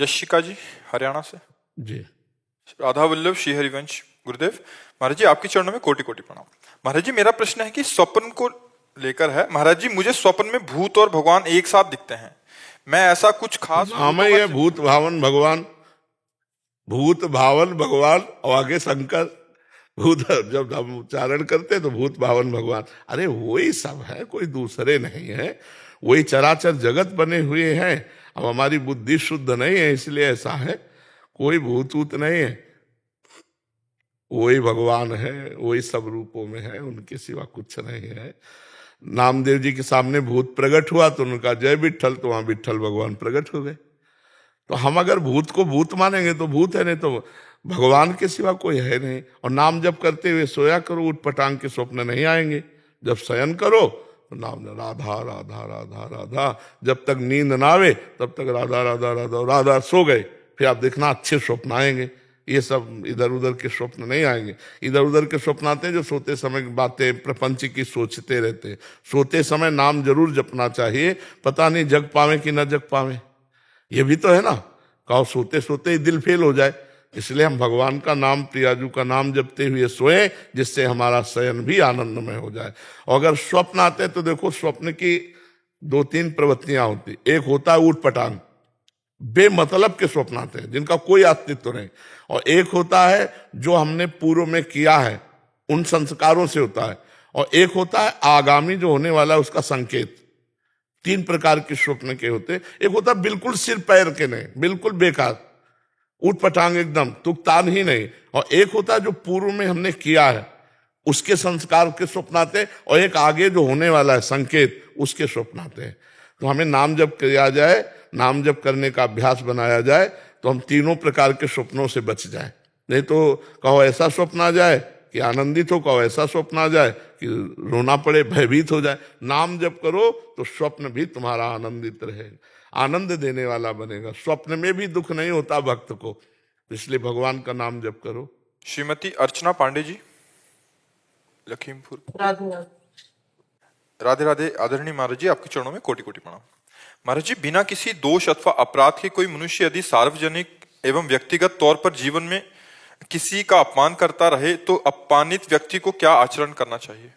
यशिका जी हरियाणा से। जी। राधा वल्लभ श्री हरिवंश गुरुदेव। महाराज जी आपके चरणों में कोटि कोटि प्रणाम। महाराज जी मेरा प्रश्न है कि स्वप्न को लेकर है। महाराज जी मुझे स्वप्न में भूत और भगवान एक साथ दिखते हैं। मैं ऐसा कुछ खास हमें ये भूत भावन भगवान, भूत भावन भगवान और आगे शंकर। भूत जब हम उच्चारण करते तो भूत भावन भगवान, अरे वही सब है, कोई दूसरे नहीं है। वही चराचर जगत बने हुए हैं। अब हमारी बुद्धि शुद्ध नहीं है इसलिए ऐसा है। कोई भूत ऊत नहीं है, वही भगवान है, वही सब रूपों में है, उनके सिवा कुछ नहीं है। नामदेव जी के सामने भूत प्रकट हुआ तो उनका जय विठ्ठल, तो वहां विठ्ठल भगवान प्रकट हो गए। तो हम अगर भूत को भूत मानेंगे तो भूत है, नहीं तो भगवान के सिवा कोई है नहीं। और नाम जब करते हुए सोया करो, उठ पटांग के स्वप्न नहीं आएंगे। जब शयन करो तो नाम राधा राधा राधा राधा, जब तक नींद ना आवे तब तक राधा राधा राधा राधा, सो गए फिर आप देखना अच्छे स्वप्न आएंगे। ये सब इधर उधर के स्वप्न नहीं आएंगे। इधर उधर के स्वप्न आते हैं जो सोते समय बातें प्रपंच की सोचते रहते हैं। सोते समय नाम जरूर जपना चाहिए, पता नहीं जग पावे कि न जग पावे। ये भी तो है ना, कहो सोते सोते ही दिल फेल हो जाए। इसलिए हम भगवान का नाम, प्रियाजू का नाम जपते हुए सोए, जिससे हमारा शयन भी आनंदमय हो जाए। और अगर स्वप्न आते तो देखो, स्वप्न की दो तीन प्रवृत्तियां होती। एक होता है ऊट पटांग, बेमतलब के स्वप्न आते हैं जिनका कोई अस्तित्व नहीं। और एक होता है जो हमने पूर्व में किया है उन संस्कारों से होता है। और एक होता है आगामी जो होने वाला है उसका संकेत। तीन प्रकार के स्वप्न के होते। एक होता है बिल्कुल सिर पैर के नहीं, बिल्कुल बेकार, उठ पटांग एकदम, तुकतान ही नहीं। और एक होता है जो पूर्व में हमने किया है उसके संस्कार के स्वप्न आते हैं। और एक आगे जो होने वाला है संकेत, उसके स्वप्न आते हैं। तो हमें नाम जप किया जाए, नाम जप करने का अभ्यास बनाया जाए तो हम तीनों प्रकार के स्वप्नों से बच जाए। नहीं तो कहो ऐसा स्वप्न आ जाए कि आनंदित हो, कहो ऐसा स्वप्न आ जाए कि रोना पड़े, भयभीत हो जाए। नाम जप करो तो स्वप्न भी तुम्हारा आनंदित रहेगा, आनंद देने वाला बनेगा। स्वप्न में भी दुख नहीं होता भक्त को, इसलिए भगवान का नाम जप करो। श्रीमती अर्चना पांडे जी लखीमपुर। राधे राधे आदरणीय महाराज जी आपके चरणों में कोटि कोटि प्रणाम। महाराज जी बिना किसी दोष अथवा अपराध के कोई मनुष्य यदि सार्वजनिक एवं व्यक्तिगत तौर पर जीवन में किसी का अपमान करता रहे तो अपमानित व्यक्ति को क्या आचरण करना चाहिए?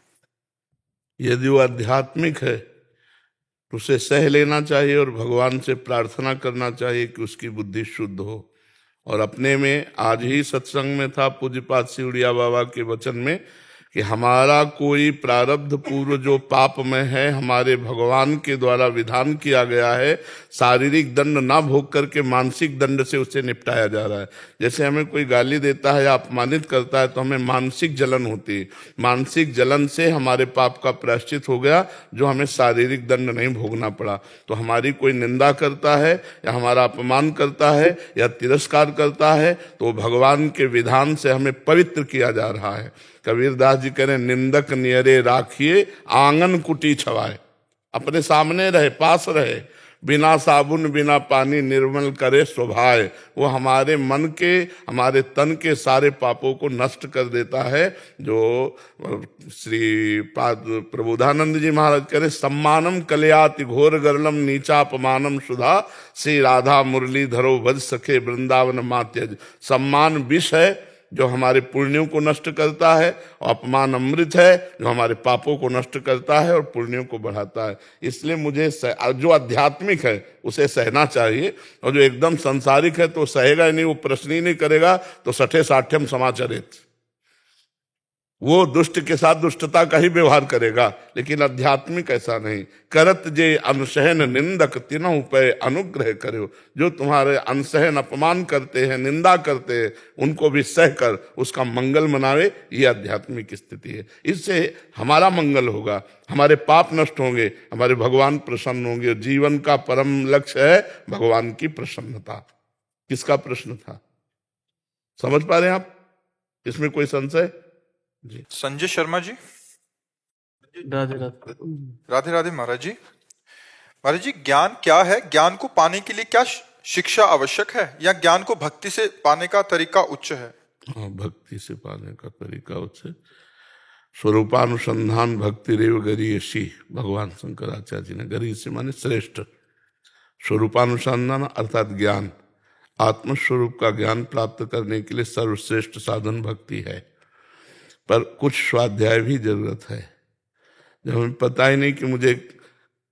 यदि वो आध्यात्मिक है तो उसे सह लेना चाहिए और भगवान से प्रार्थना करना चाहिए कि उसकी बुद्धि शुद्ध हो। और अपने में, आज ही सत्संग में था पूज्यपाद सिवड़िया बाबा के वचन में कि हमारा कोई प्रारब्ध पूर्व जो पाप में है, हमारे भगवान के द्वारा विधान किया गया है, शारीरिक दंड ना भोग करके मानसिक दंड से उससे निपटाया जा रहा है। जैसे हमें कोई गाली देता है या अपमानित करता है तो हमें मानसिक जलन होती है। मानसिक जलन से हमारे पाप का प्रायश्चित हो गया, जो हमें शारीरिक दंड नहीं भोगना पड़ा। तो हमारी कोई निंदा करता है या हमारा अपमान करता है या तिरस्कार करता है तो भगवान के विधान से हमें पवित्र किया जा रहा है। कबीरदास जी कह रहे, निंदक नियरे राखिए आंगन कुटी छवाए। अपने सामने रहे, पास रहे, बिना साबुन बिना पानी निर्मल करे स्वभाव। वो हमारे मन के, हमारे तन के सारे पापों को नष्ट कर देता है। जो श्री प्रबोधानंद जी महाराज कह रहे, सम्मानम कलयाति घोर गरलम नीचा अपमानम सुधा, श्री राधा मुरली धरो भज सखे वृंदावन मात्यज। सम्मान विष है जो हमारे पुण्यों को नष्ट करता है, और अपमान अमृत है जो हमारे पापों को नष्ट करता है और पुण्यों को बढ़ाता है। इसलिए मुझे जो आध्यात्मिक है उसे सहना चाहिए, और जो एकदम सांसारिक है तो सहेगा ही नहीं, वो प्रश्न ही नहीं करेगा, तो सठे साठ्यम समाचरित, वो दुष्ट के साथ दुष्टता का ही व्यवहार करेगा। लेकिन आध्यात्मिक ऐसा नहीं। करत जे अनसहन निंदक तिनहु पे अनुग्रह करो। जो तुम्हारे अनसहन अपमान करते हैं, निंदा करते हैं, उनको भी सह कर उसका मंगल मनावे, ये आध्यात्मिक स्थिति है। इससे हमारा मंगल होगा, हमारे पाप नष्ट होंगे, हमारे भगवान प्रसन्न होंगे। जीवन का परम लक्ष्य है भगवान की प्रसन्नता। किसका प्रश्न था, समझ पा रहे हैं आप? इसमें कोई संशय? जी। संजय शर्मा जी। राधे राधे। राधे राधे महाराज जी। महाराज जी ज्ञान क्या है? ज्ञान को पाने के लिए क्या शिक्षा आवश्यक है, या ज्ञान को भक्ति से पाने का तरीका उच्च है? हाँ, भक्ति से पाने का तरीका उच्च है। स्वरूपानुसंधान भक्ति रेव गरीयसी, भगवान शंकराचार्य जी ने, गरीय से माने श्रेष्ठ, स्वरूपानुसंधान अर्थात ज्ञान। आत्मस्वरूप का ज्ञान प्राप्त करने के लिए सर्वश्रेष्ठ साधन भक्ति है, पर कुछ स्वाध्याय भी जरूरत है। जब हमें पता ही नहीं कि मुझे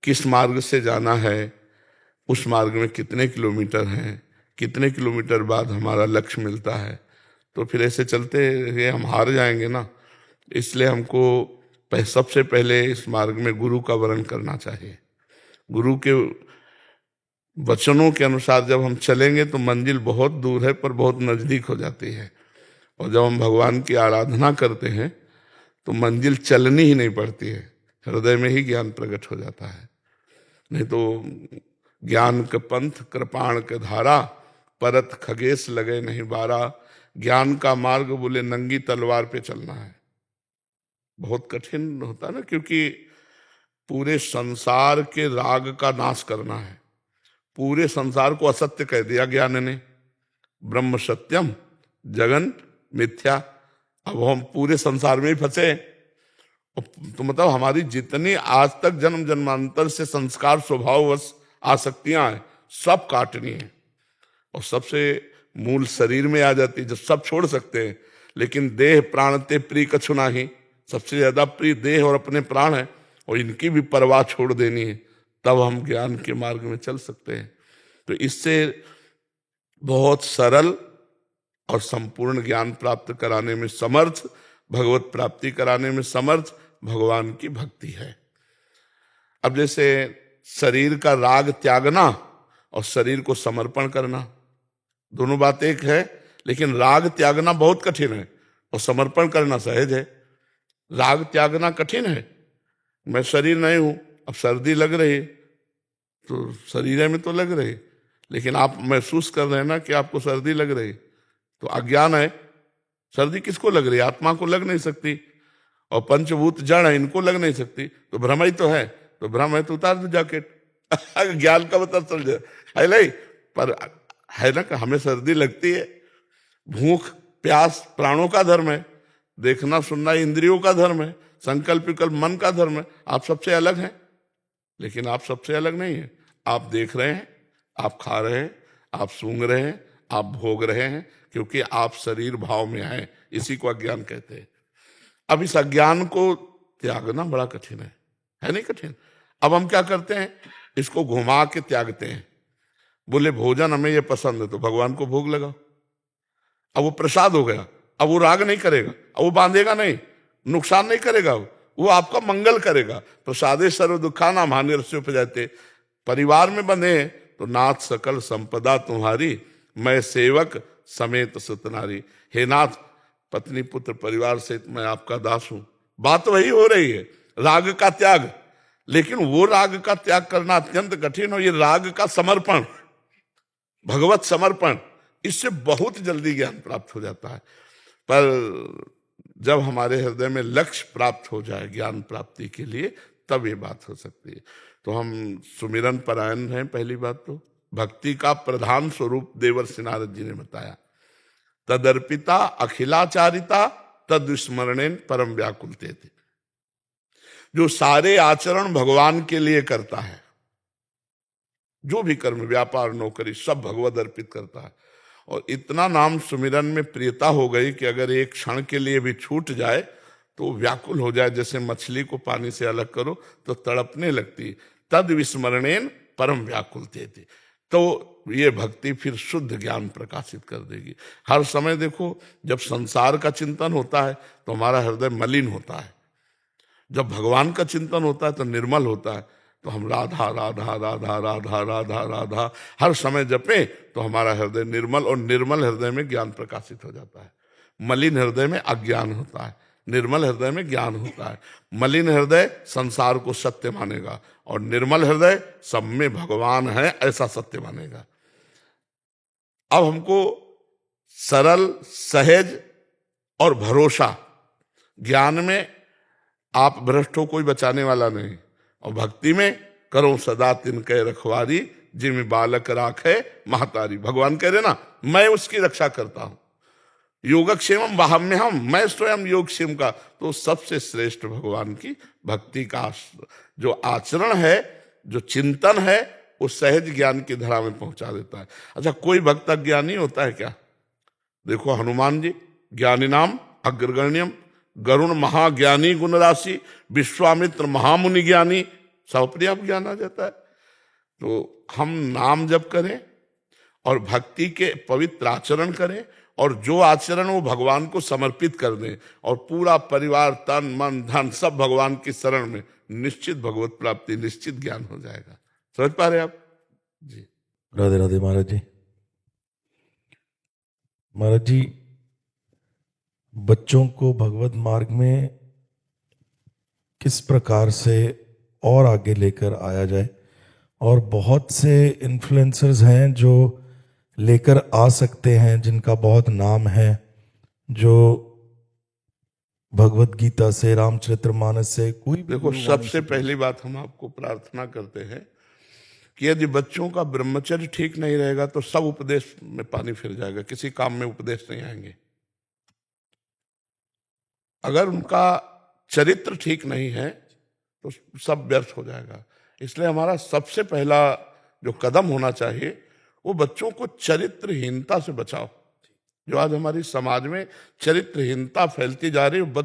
किस मार्ग से जाना है, उस मार्ग में कितने किलोमीटर हैं, कितने किलोमीटर बाद हमारा लक्ष्य मिलता है, तो फिर ऐसे चलते हुए हम हार जाएंगे ना। इसलिए हमको सबसे पहले इस मार्ग में गुरु का वर्ण करना चाहिए। गुरु के वचनों के अनुसार जब हम चलेंगे तो मंजिल बहुत दूर है पर बहुत नजदीक हो जाती है। और जब हम भगवान की आराधना करते हैं तो मंजिल चलनी ही नहीं पड़ती है, हृदय में ही ज्ञान प्रकट हो जाता है। नहीं तो ज्ञान के पंथ कृपाण के धारा, परत खगेश लगे नहीं बारा। ज्ञान का मार्ग बोले नंगी तलवार पे चलना है, बहुत कठिन होता है ना, क्योंकि पूरे संसार के राग का नाश करना है। पूरे संसार को असत्य कह दिया ज्ञान ने, ब्रह्म सत्यम जगन मिथ्या। अब हम पूरे संसार में ही फंसे। तो मतलब हमारी जितनी आज तक जन्म जन्मांतर से संस्कार स्वभाववश आसक्तियां हैं, सब काटनी है। और सबसे मूल शरीर में आ जाती है, जब सब छोड़ सकते हैं। लेकिन देह प्राण ते प्रिय कछु नाही, सबसे ज्यादा प्रिय देह और अपने प्राण है, और इनकी भी परवाह छोड़ देनी है, तब हम ज्ञान के मार्ग में चल सकते हैं। तो इससे बहुत सरल और संपूर्ण ज्ञान प्राप्त कराने में समर्थ, भगवत प्राप्ति कराने में समर्थ भगवान की भक्ति है। अब जैसे शरीर का राग त्यागना और शरीर को समर्पण करना, दोनों बात एक है, लेकिन राग त्यागना बहुत कठिन है और समर्पण करना सहज है। राग त्यागना कठिन है। मैं शरीर नहीं हूं, अब सर्दी लग रही तो शरीर में तो लग रही, लेकिन आप महसूस कर रहे हैं ना कि आपको सर्दी लग रही, तो अज्ञान है। सर्दी किसको लग रही है? आत्मा को लग नहीं सकती। और पंचभूत जड़ है, इनको लग नहीं सकती, तो भ्रम ही तो है। तो भ्रम है तो उतार दो जैकेट ज्ञान का पता चल जाए, है नहीं? पर है ना कि हमें सर्दी लगती है। भूख प्यास प्राणों का धर्म है, देखना सुनना इंद्रियों का धर्म है, संकल्प विकल्प मन का धर्म है। आप सबसे अलग हैं, लेकिन आप सबसे अलग नहीं है। आप देख रहे हैं, आप खा रहे हैं, आप सूंघ रहे हैं, आप भोग रहे हैं, क्योंकि आप शरीर भाव में हैं। इसी को अज्ञान कहते हैं। अब इस अज्ञान को त्यागना बड़ा कठिन है नहीं कठिन? अब हम क्या करते हैं, इसको घुमा के त्यागते हैं। बोले भोजन हमें ये पसंद है तो भगवान को भोग लगाओ, अब वो प्रसाद हो गया। अब वो राग नहीं करेगा, अब वो बांधेगा नहीं, नुकसान नहीं करेगा, वो आपका मंगल करेगा। प्रसादे सर्व दुखानाम हानिरस्य उपजाते। परिवार में बंधे तो नाथ सकल संपदा तुम्हारी, मैं सेवक समेत सुतनारी। हे नाथ, पत्नी पुत्र परिवार से मैं आपका दास हूं। बात वही हो रही है, राग का त्याग। लेकिन वो राग का त्याग करना अत्यंत कठिन हो, ये राग का समर्पण, भगवत समर्पण, इससे बहुत जल्दी ज्ञान प्राप्त हो जाता है। पर जब हमारे हृदय में लक्ष्य प्राप्त हो जाए ज्ञान प्राप्ति के लिए, तब ये बात हो सकती है। तो हम सुमिरन परायण हैं। पहली बात तो भक्ति का प्रधान स्वरूप देवर्षि नारद जी ने बताया, तदर्पिता अखिलाचारिता तद स्मरणेन परम व्याकुलते थे। जो सारे आचरण भगवान के लिए करता है, जो भी कर्म व्यापार नौकरी सब भगवत अर्पित करता है, और इतना नाम सुमिरन में प्रियता हो गई कि अगर एक क्षण के लिए भी छूट जाए तो व्याकुल हो जाए। जैसे मछली को पानी से अलग करो तो तड़पने लगती, तद विस्मरणेन परम व्याकुलते थे। तो ये भक्ति फिर शुद्ध ज्ञान प्रकाशित कर देगी। हर समय देखो, जब संसार का चिंतन होता है तो हमारा हृदय मलिन होता है, जब भगवान का चिंतन होता है तो निर्मल होता है। तो हम राधा राधा राधा राधा राधा राधा हर समय जपें तो हमारा हृदय निर्मल, और निर्मल हृदय में ज्ञान प्रकाशित हो जाता है। मलिन हृदय में अज्ञान होता है, निर्मल हृदय में ज्ञान होता है। मलिन हृदय संसार को सत्य मानेगा, और निर्मल हृदय सब में भगवान है ऐसा सत्य मानेगा। अब हमको सरल, सहज और भरोसा, ज्ञान में आप भ्रष्ट हो, कोई बचाने वाला नहीं, और भक्ति में करो सदा तिनके रखवारी, जिम बालक राखे महतारी। भगवान कह रहे ना, मैं उसकी रक्षा करता हूं। योगक्षेमम वाहम्यहम, मैं स्वयं योगक्षेम का। तो सबसे श्रेष्ठ भगवान की भक्ति का जो आचरण है, जो चिंतन है, वो सहज ज्ञान की धारा में पहुंचा देता है। अच्छा, कोई भक्त अज्ञानी होता है क्या? देखो हनुमान जी, ज्ञानी नाम अग्रगण्यम, गरुण महाज्ञानी गुण राशि, विश्वामित्र महामुनि ज्ञानी, सब अपने आप ज्ञान आ जाता है। तो हम नाम जप करें और भक्ति के पवित्र आचरण करें, और जो आचरण वो भगवान को समर्पित कर दें, और पूरा परिवार तन मन धन सब भगवान की शरण में, निश्चित भगवत प्राप्ति, निश्चित ज्ञान हो जाएगा। समझ पा रहे आप जी? राधे राधे महाराज जी। महाराज जी, बच्चों को भगवत मार्ग में किस प्रकार से और आगे लेकर आया जाए? और बहुत से इन्फ्लुएंसर्स हैं जो लेकर आ सकते हैं, जिनका बहुत नाम है, जो भगवत गीता से, रामचरितमानस से, कोई भी देखो, सबसे पहली बात हम आपको प्रार्थना करते हैं कि यदि बच्चों का ब्रह्मचर्य ठीक नहीं रहेगा तो सब उपदेश में पानी फिर जाएगा, किसी काम में उपदेश नहीं आएंगे। अगर उनका चरित्र ठीक नहीं है तो सब व्यर्थ हो जाएगा। इसलिए हमारा सबसे पहला जो कदम होना चाहिए वो बच्चों को चरित्रहीनता से बचाओ। जो आज हमारी समाज में चरित्रहीनता फैलती जा रही है,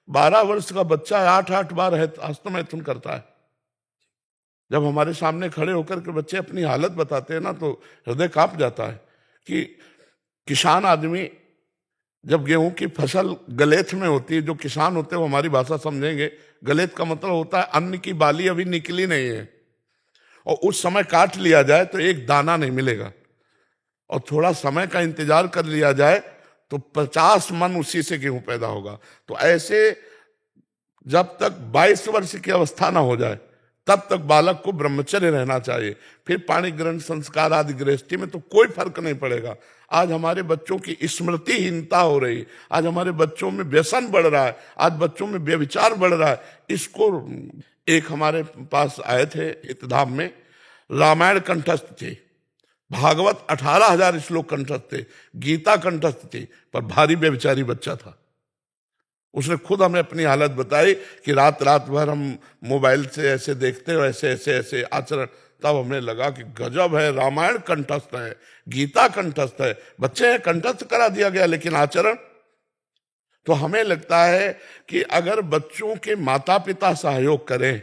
12 वर्ष का बच्चा 8 बार हस्तमैथुन करता है। जब हमारे सामने खड़े होकर के बच्चे अपनी हालत बताते हैं ना, तो हृदय कांप जाता है कि किसान आदमी जब गेहूं की फसल गलेथ में होती है, जो किसान होते हैं वो हमारी भाषा समझेंगे, गलेथ का मतलब होता है अन्न की बाली अभी निकली नहीं है, और उस समय काट लिया जाए तो एक दाना नहीं मिलेगा, और थोड़ा समय का इंतजार कर लिया जाए तो 50 मन उसी से गेहूं पैदा होगा। तो ऐसे जब तक 22 वर्ष की अवस्था ना हो जाए तब तक बालक को ब्रह्मचर्य रहना चाहिए। फिर पाणी ग्रहण संस्कार आदि गृहस्थी में तो कोई फर्क नहीं पड़ेगा। आज हमारे बच्चों की स्मृतिहीनता हो रही, आज हमारे बच्चों में व्यसन बढ़ रहा है, आज बच्चों में व्यभिचार बढ़ रहा है। इसको एक हमारे पास आए थे इतधाम में, रामायण कंठस्थ थे, भागवत 18,000 श्लोक कंठस्थ थे, गीता कंठस्थ थी, पर भारी व्यभिचारी बच्चा था। उसने खुद हमें अपनी हालत बताई कि रात रात भर हम मोबाइल से ऐसे देखते हो, ऐसे ऐसे ऐसे आचरण। तब हमें लगा कि गजब है, रामायण कंठस्थ है, गीता कंठस्थ है, बच्चे हैं, कंठस्थ करा दिया गया, लेकिन आचरण। तो हमें लगता है कि अगर बच्चों के माता पिता सहयोग करें,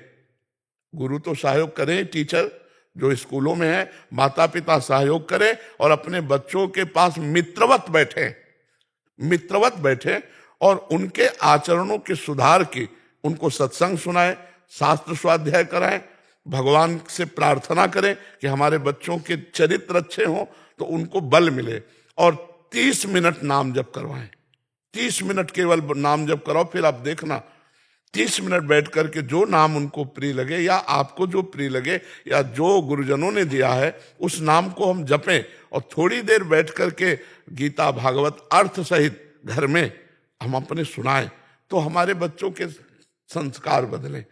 गुरु तो सहयोग करें, टीचर जो स्कूलों में है, माता पिता सहयोग करें और अपने बच्चों के पास मित्रवत बैठे और उनके आचरणों के सुधार की उनको सत्संग सुनाएं, शास्त्र स्वाध्याय कराएं, भगवान से प्रार्थना करें कि हमारे बच्चों के चरित्र अच्छे हों, तो उनको बल मिले। और 30 मिनट नाम जप करवाएं, 30 मिनट केवल नाम जप कराओ। फिर आप देखना 30 मिनट बैठ करके जो नाम उनको प्रिय लगे, या आपको जो प्रिय लगे, या जो गुरुजनों ने दिया है उस नाम को हम जपें, और थोड़ी देर बैठ करके गीता भागवत अर्थ सहित घर में हम अपने सुनाएं, तो हमारे बच्चों के संस्कार बदलें।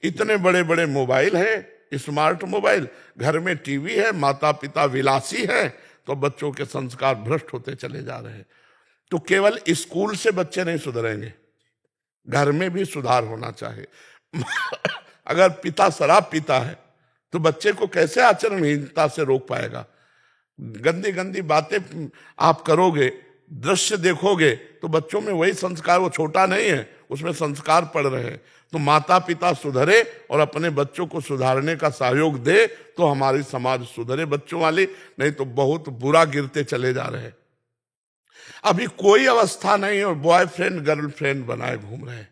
इतने बड़े बड़े मोबाइल हैं, स्मार्ट मोबाइल, घर में टीवी है, माता पिता विलासी है, तो बच्चों के संस्कार भ्रष्ट होते चले जा रहे हैं। तो केवल स्कूल से बच्चे नहीं सुधरेंगे, घर में भी सुधार होना चाहिए। अगर पिता शराब पीता है तो बच्चे को कैसे आचरणहीनता से रोक पाएगा? गंदी गंदी बातें आप करोगे, दृश्य देखोगे, तो बच्चों में वही संस्कार, वो छोटा नहीं है, उसमें संस्कार पड़ रहे हैं। तो माता पिता सुधरे और अपने बच्चों को सुधारने का सहयोग दे, तो हमारी समाज सुधरे बच्चों वाली, नहीं तो बहुत बुरा गिरते चले जा रहे हैं। अभी कोई अवस्था नहीं और बॉयफ्रेंड गर्लफ्रेंड बनाए घूम रहे हैं।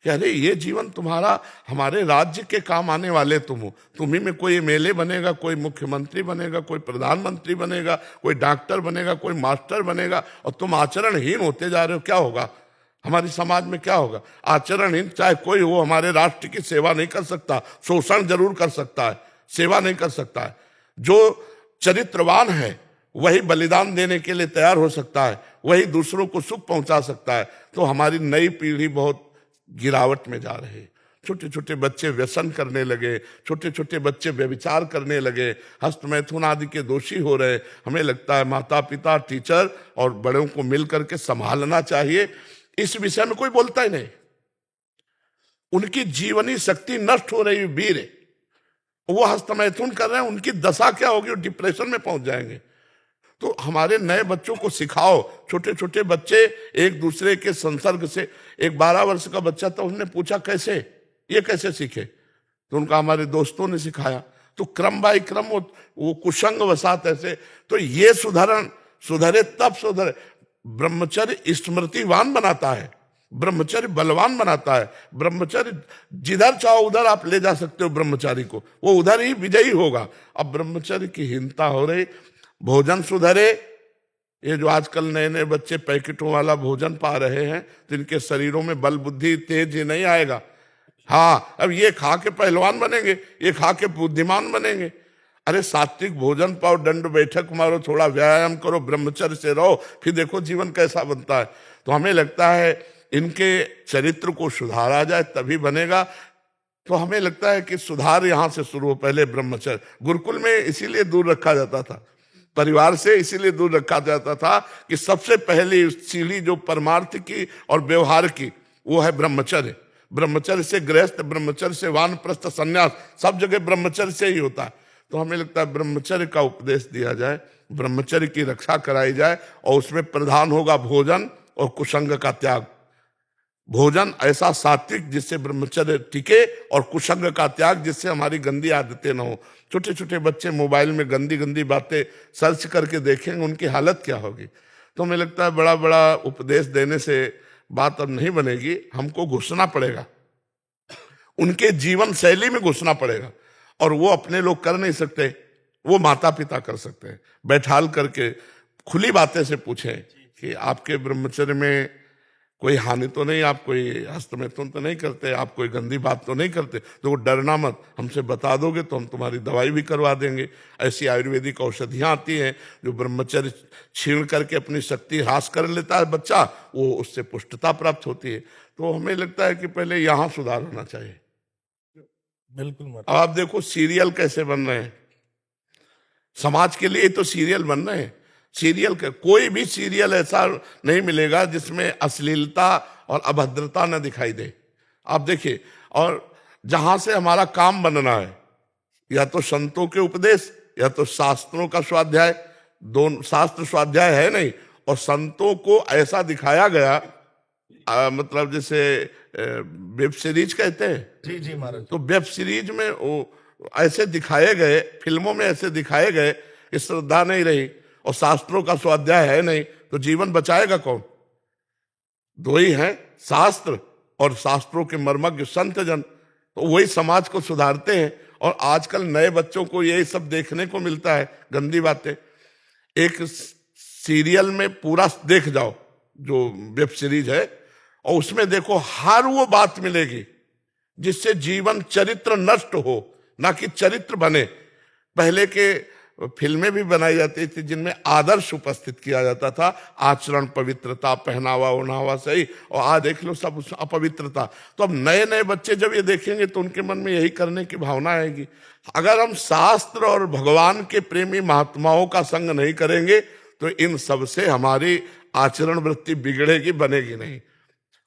कह रहे ये जीवन तुम्हारा, हमारे राज्य के काम आने वाले तुम हो, तुम्ही में कोई एमएलए बनेगा, कोई मुख्यमंत्री बनेगा, कोई प्रधानमंत्री बनेगा, कोई डॉक्टर बनेगा, कोई मास्टर बनेगा, और तुम आचरणहीन होते जा रहे हो। क्या होगा हमारी समाज में? क्या होगा? आचरणहीन चाहे कोई हो, हमारे राष्ट्र की सेवा नहीं कर सकता, शोषण जरूर कर सकता है, सेवा नहीं कर सकता है। जो चरित्रवान है वही बलिदान देने के लिए तैयार हो सकता है, वही दूसरों को सुख पहुंचा सकता है। तो हमारी नई पीढ़ी बहुत गिरावट में जा रहे। छोटे छोटे बच्चे व्यसन करने लगे, छोटे छोटे बच्चे व्यभिचार करने लगे, हस्तमैथुन आदि के दोषी हो रहे। हमें लगता है माता पिता, टीचर और बड़ों को मिलकर के संभालना चाहिए। इस विषय में कोई बोलता ही नहीं। उनकी जीवनी शक्ति नष्ट हो रही, वीर है, वो हस्तमैथुन कर रहे हैं, उनकी दशा क्या होगी, वो डिप्रेशन में पहुंच जाएंगे। तो हमारे नए बच्चों को सिखाओ, छोटे छोटे बच्चे एक दूसरे के संसर्ग से, एक 12 वर्ष का बच्चा था, उसने पूछा कैसे, ये कैसे सीखे, तो उनका हमारे दोस्तों ने सिखाया। तो क्रम बाई क्रम वो कुसंग वसात ऐसे, तो ये सुधरे तब सुधरे। ब्रह्मचर्य स्मृतिवान बनाता है, ब्रह्मचर्य बलवान बनाता है। ब्रह्मचर्य जिधर चाहो उधर आप ले जा सकते हो ब्रह्मचारी को, वो उधर ही विजयी होगा। अब ब्रह्मचर्य की हीनता हो रही, भोजन सुधरे। ये जो आजकल नए नए बच्चे पैकेटों वाला भोजन पा रहे हैं, तो इनके शरीरों में बल बुद्धि तेज ही नहीं आएगा। हाँ, अब ये खा के पहलवान बनेंगे, ये खा के बुद्धिमान बनेंगे। अरे सात्विक भोजन पाओ, दंड बैठक मारो, थोड़ा व्यायाम करो, ब्रह्मचर्य से रहो, फिर देखो जीवन कैसा बनता है। तो हमें लगता है इनके चरित्र को सुधारा जाए तभी बनेगा। तो हमें लगता है कि सुधार यहां से शुरू हो। पहले ब्रह्मचर्य गुरुकुल में इसीलिए दूर रखा जाता था, परिवार से इसीलिए दूर रखा जाता था कि सबसे पहली सीढ़ी जो परमार्थ की और व्यवहार की, वो है ब्रह्मचर्य। ब्रह्मचर्य से गृहस्थ, ब्रह्मचर्य से वानप्रस्थ, संन्यास, सब जगह ब्रह्मचर्य से ही होता है। तो हमें लगता है ब्रह्मचर्य का उपदेश दिया जाए, ब्रह्मचर्य की रक्षा कराई जाए, और उसमें प्रधान होगा भोजन और कुसंग का त्याग। भोजन ऐसा सात्विक जिससे ब्रह्मचर्य टिके, और कुसंग का त्याग जिससे हमारी गंदी आदतें न हो। छोटे छोटे बच्चे मोबाइल में गंदी गंदी बातें सर्च करके देखेंगे, उनकी हालत क्या होगी। तो हमें लगता है बड़ा बड़ा उपदेश देने से बात अब नहीं बनेगी, हमको घुसना पड़ेगा, उनके जीवन शैली में घुसना पड़ेगा। और वो अपने लोग कर नहीं सकते, वो माता पिता कर सकते हैं। बैठाल करके खुली बातें से पूछें कि आपके ब्रह्मचर्य में कोई हानि तो नहीं, आप कोई हस्तमैथुन तो नहीं करते, आप कोई गंदी बात तो नहीं करते, तो वो डरना मत, हमसे बता दोगे तो हम तुम्हारी दवाई भी करवा देंगे। ऐसी आयुर्वेदिक औषधियाँ आती हैं जो ब्रह्मचर्य छीण करके अपनी शक्ति ह्रास कर लेता है बच्चा, वो उससे पुष्टता प्राप्त होती है। तो हमें लगता है कि पहले यहाँ सुधार होना चाहिए। बिल्कुल अब आप देखो सीरियल कैसे बन रहे हैं, समाज के लिए तो सीरियल बन रहे हैं। सीरियल का कोई भी सीरियल ऐसा नहीं मिलेगा जिसमें अश्लीलता और अभद्रता न दिखाई दे। आप देखिए, और जहां से हमारा काम बनना है, या तो संतों के उपदेश या तो शास्त्रों का स्वाध्याय, दोनों शास्त्र स्वाध्याय है नहीं, और संतों को ऐसा दिखाया गया, मतलब जैसे वेब सीरीज कहते हैं, जी जी महाराज। तो वेब सीरीज में वो ऐसे दिखाए गए, फिल्मों में ऐसे दिखाए गए कि श्रद्धा नहीं रही, और शास्त्रों का स्वाध्याय है नहीं, तो जीवन बचाएगा कौन। दो ही हैं, शास्त्र और शास्त्रों के मर्मज्ञ संत जन, तो वही समाज को सुधारते हैं। और आजकल नए बच्चों को यही सब देखने को मिलता है, गंदी बातें। एक सीरियल में पूरा देख जाओ जो वेब सीरीज है, और उसमें देखो हर वो बात मिलेगी जिससे जीवन चरित्र नष्ट हो, ना कि चरित्र बने। पहले के फिल्में भी बनाई जाती थी जिनमें आदर्श उपस्थित किया जाता था, आचरण, पवित्रता, पहनावा ओढ़ावा सही, और आज देख लो सब अपवित्रता। तो अब नए नए बच्चे जब ये देखेंगे तो उनके मन में यही करने की भावना आएगी। अगर हम शास्त्र और भगवान के प्रेमी महात्माओं का संग नहीं करेंगे तो इन सब से हमारी आचरण वृत्ति बिगड़ेगी, बनेगी नहीं।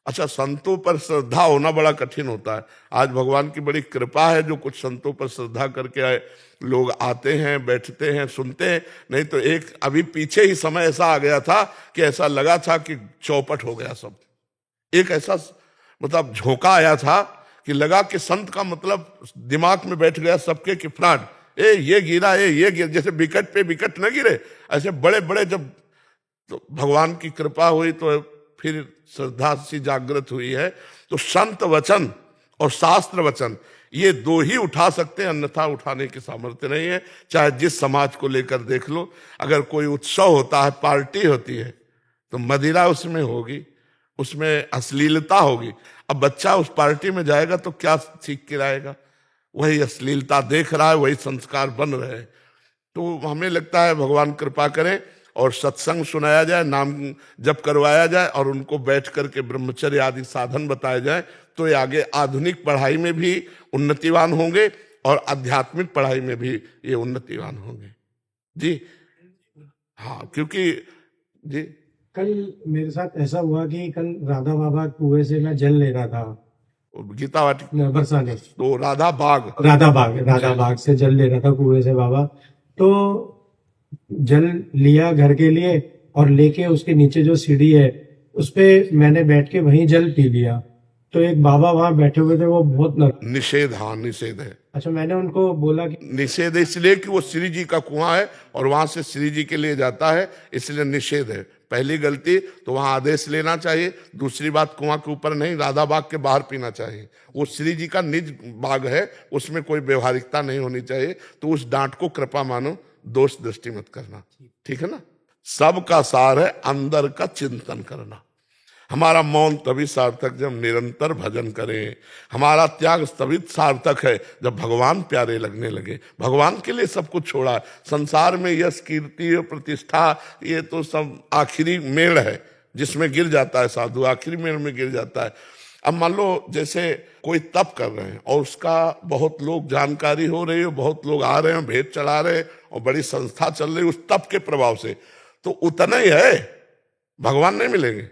अच्छा, संतों पर श्रद्धा होना बड़ा कठिन होता है। आज भगवान की बड़ी कृपा है, जो कुछ संतों पर श्रद्धा करके आए लोग आते हैं, बैठते हैं, सुनते हैं। नहीं तो एक अभी पीछे ही समय ऐसा आ गया था कि ऐसा लगा था कि चौपट हो गया सब। एक ऐसा मतलब झोंका आया था कि लगा कि संत का मतलब दिमाग में बैठ गया सबके कि फ्रॉड, ये गिरा, ये गिरा, जैसे विकेट पे विकेट न गिरे, ऐसे बड़े बड़े। जब तो भगवान की कृपा हुई तो फिर श्रद्धा सी जागृत हुई है। तो संत वचन और शास्त्र वचन ये दो ही उठा सकते हैं, अन्यथा उठाने की सामर्थ्य नहीं है। चाहे जिस समाज को लेकर देख लो, अगर कोई उत्सव होता है, पार्टी होती है, तो मदिरा उसमें होगी, उसमें अश्लीलता होगी। अब बच्चा उस पार्टी में जाएगा तो क्या सीख के आएगा? वही अश्लीलता देख रहा है, वही संस्कार बन रहे हैं। तो हमें लगता है भगवान कृपा करें और सत्संग सुनाया जाए, नाम जप करवाया जाए, और उनको बैठ करके ब्रह्मचर्य आदि साधन बताए जाए, तो ये आगे आधुनिक पढ़ाई में भी उन्नतिवान होंगे और आध्यात्मिक पढ़ाई में भी ये उन्नतिवान होंगे। जी हाँ, क्योंकि जी कल मेरे साथ ऐसा हुआ कि कल राधा बाबा कुएं से मैं जल ले रहा था, गीता वाटिका, बरसाने तो राधा बाग, राधा बाग से जल ले रहा था कुएं से बाबा। तो जल लिया घर के लिए और लेके उसके नीचे जो सीढ़ी है उस पे मैंने बैठ के वहीं जल पी लिया। तो एक बाबा वहां बैठे हुए थे, वो बहुत निषेध, हाँ निषेध है। अच्छा, मैंने उनको बोला कि निषेध इसलिए कि वो श्री जी का कुआं है और वहां से श्री जी के लिए जाता है, इसलिए निषेध है। पहली गलती तो वहां आदेश लेना चाहिए, दूसरी बात कुआं के ऊपर नहीं, राधा बाग के बाहर पीना चाहिए। वो श्री जी का निज बाग है, उसमें कोई व्यवहारिकता नहीं होनी चाहिए। तो उस डांट को कृपा मानो, दोष दृष्टि मत करना, ठीक है ना। सबका सार है अंदर का चिंतन करना। हमारा मौन तभी सार्थक जब निरंतर भजन करें। हमारा त्याग तभी सार्थक है जब भगवान प्यारे लगने लगे। भगवान के लिए सब कुछ छोड़ा। संसार में यश, कीर्ति और प्रतिष्ठा, ये तो सब आखिरी मेड़ है जिसमें गिर जाता है साधु, आखिरी मेड़ में गिर जाता है। अब मान लो जैसे कोई तप कर रहे हैं और उसका बहुत लोग जानकारी हो रही है, बहुत लोग आ रहे हैं, भेंट चढ़ा रहे हैं और बड़ी संस्था चल रही है उस तप के प्रभाव से, तो उतना ही है, भगवान नहीं मिलेंगे।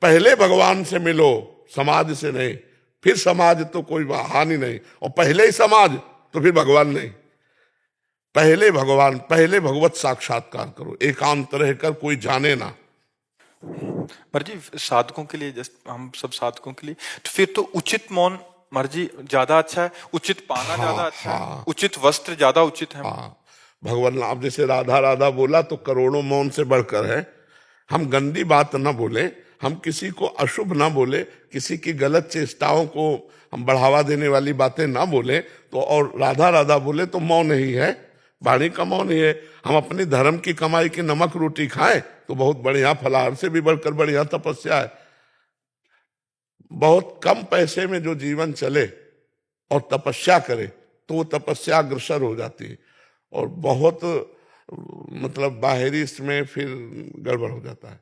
पहले भगवान से मिलो, समाज से नहीं। फिर समाज तो कोई हानि नहीं, और पहले ही समाज तो फिर भगवान नहीं। पहले भगवान, पहले भगवत साक्षात्कार करो, एकांत रहकर, कोई जाने ना। महाराज जी साधकों के लिए, जैसे हम सब साधकों के लिए, तो फिर तो उचित मौन महाराज जी ज्यादा अच्छा है, उचित पाना ज्यादा अच्छा है, उचित वस्त्र ज्यादा उचित है। हाँ, भगवान नाम जैसे राधा राधा बोला तो करोड़ों मौन से बढ़कर है। हम गंदी बात ना बोले, हम किसी को अशुभ ना बोले, किसी की गलत चेष्टाओं को हम बढ़ावा देने वाली बातें ना बोले, तो और राधा राधा बोले तो मौन ही है, वाणी का मौन ही है। हम अपनी धर्म की कमाई की नमक रोटी खाएं तो बहुत बढ़िया, फलाहार से भी बढ़कर बढ़िया तपस्या है। बहुत कम पैसे में जो जीवन चले और तपस्या करे तो वो तपस्या अग्रसर हो जाती है, और बहुत मतलब बाहरी इसमें फिर गड़बड़ हो जाता है।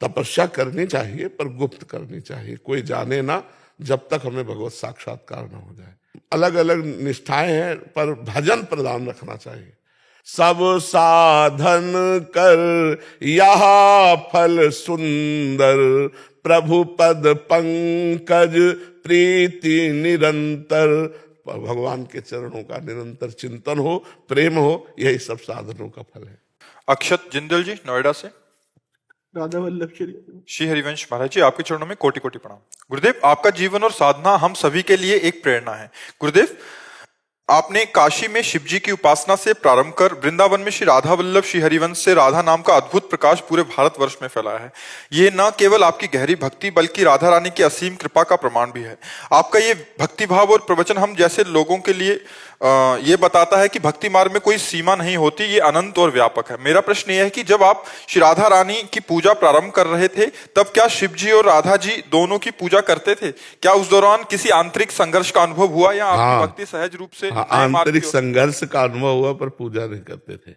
तपस्या करनी चाहिए पर गुप्त करनी चाहिए, कोई जाने ना, जब तक हमें भगवत साक्षात्कार न हो जाए। अलग अलग निष्ठाएं हैं पर भजन प्रदान रखना चाहिए। सब साधन कर यह फल सुंदर, प्रभु पद पंकज प्रीति निरंतर। भगवान के चरणों का निरंतर चिंतन हो, प्रेम हो, यही सब साधनों का फल है। अक्षत जिंदल जी नोएडा से। राधा वल्लभ श्री हरिवंश महाराज जी आपके चरणों में कोटि कोटि प्रणाम। गुरुदेव आपका जीवन और साधना हम सभी के लिए एक प्रेरणा है। गुरुदेव आपने काशी में शिव जी की उपासना से प्रारंभ कर वृंदावन में श्री राधा वल्लभ श्री हरिवंश से राधा नाम का अद्भुत प्रकाश पूरे भारतवर्ष में फैलाया है। ये न केवल आपकी गहरी भक्ति बल्कि राधा रानी की असीम कृपा का प्रमाण भी है। आपका ये भक्ति भाव और प्रवचन हम जैसे लोगों के लिए ये बताता है कि भक्ति मार्ग में कोई सीमा नहीं होती, ये अनंत और व्यापक है। मेरा प्रश्न ये है कि जब आप श्री राधा रानी की पूजा प्रारंभ कर रहे थे तब क्या शिव जी और राधा जी दोनों की पूजा करते थे? क्या उस दौरान किसी आंतरिक संघर्ष का अनुभव हुआ या आपकी भक्ति सहज रूप से? आंतरिक संघर्ष का अनुभव हुआ पर पूजा नहीं करते थे।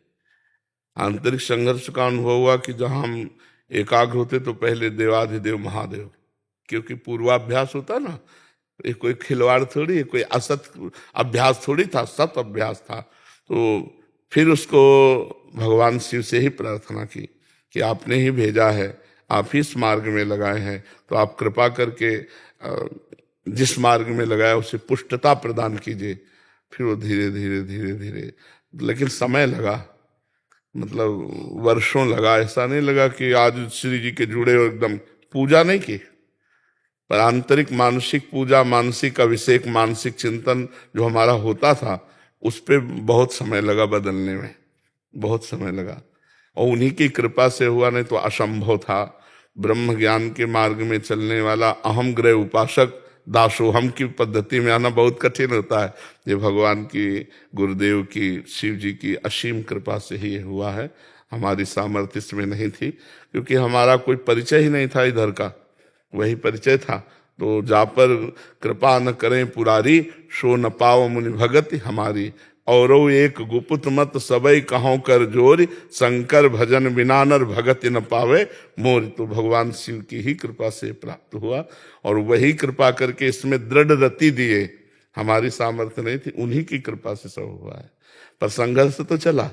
आंतरिक संघर्ष का अनुभव हुआ कि जहां हम एकाग्र होते तो पहले देवाधिदेव महादेव, क्योंकि पूर्वाभ्यास होता ना, ये कोई खिलवाड़ थोड़ी, कोई असत अभ्यास थोड़ी था, सत अभ्यास था। तो फिर उसको भगवान शिव से ही प्रार्थना की कि आपने ही भेजा है, आप ही इस मार्ग में लगाए हैं, तो आप कृपा करके जिस मार्ग में लगाया उसे पुष्टता प्रदान कीजिए। फिर वो धीरे धीरे धीरे धीरे, लेकिन समय लगा, मतलब वर्षों लगा। ऐसा नहीं लगा कि आज श्री जी के जुड़े हो एकदम। पूजा नहीं की पर आंतरिक मानसिक पूजा, मानसिक अभिषेक, मानसिक चिंतन जो हमारा होता था उस पे बहुत समय लगा बदलने में, बहुत समय लगा। और उन्हीं की कृपा से हुआ, नहीं तो असंभव था। ब्रह्म ज्ञान के मार्ग में चलने वाला अहम ग्रह उपासक दासोहम की पद्धति में आना बहुत कठिन होता है। ये भगवान की, गुरुदेव की, शिव जी की असीम कृपा से ही हुआ है। हमारी सामर्थ्य इसमें नहीं थी, क्योंकि हमारा कोई परिचय ही नहीं था इधर का, वही परिचय था। तो जा पर कृपा न करें पुरारी, सो न पाओ मुनि भगति हमारी। औरो एक गुप्त मत सबई कहों कर जोरी, शंकर भजन बिना नर भगति न पावे मोर। तो भगवान शिव की ही कृपा से प्राप्त हुआ, और वही कृपा करके इसमें दृढ़ रति दिए। हमारी सामर्थ्य नहीं थी, उन्हीं की कृपा से सब हुआ है। पर संघर्ष तो चला,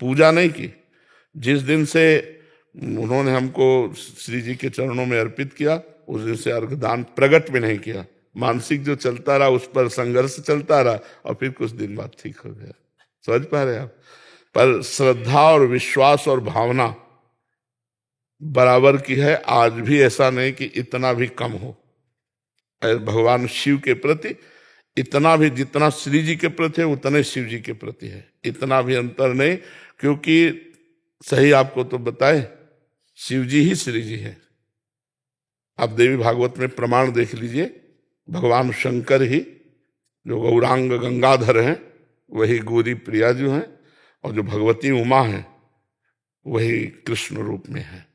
पूजा नहीं की। जिस दिन से उन्होंने हमको श्री जी के चरणों में अर्पित किया उस दिन से अर्घदान प्रगट में नहीं किया, मानसिक जो चलता रहा उस पर संघर्ष चलता रहा और फिर कुछ दिन बाद ठीक हो गया। समझ पा रहे आप? पर श्रद्धा और विश्वास और भावना बराबर की है। आज भी ऐसा नहीं कि इतना भी कम हो भगवान शिव के प्रति। इतना भी जितना श्री जी के प्रति है उतने शिव जी के प्रति है, इतना भी अंतर नहीं। क्योंकि सही आपको तो बताए, शिव जी ही श्री जी है। आप देवी भागवत में प्रमाण देख लीजिए, भगवान शंकर ही जो गौरांग गंगाधर हैं वही गौरी प्रिया जो हैं, और जो भगवती उमा हैं वही कृष्ण रूप में है।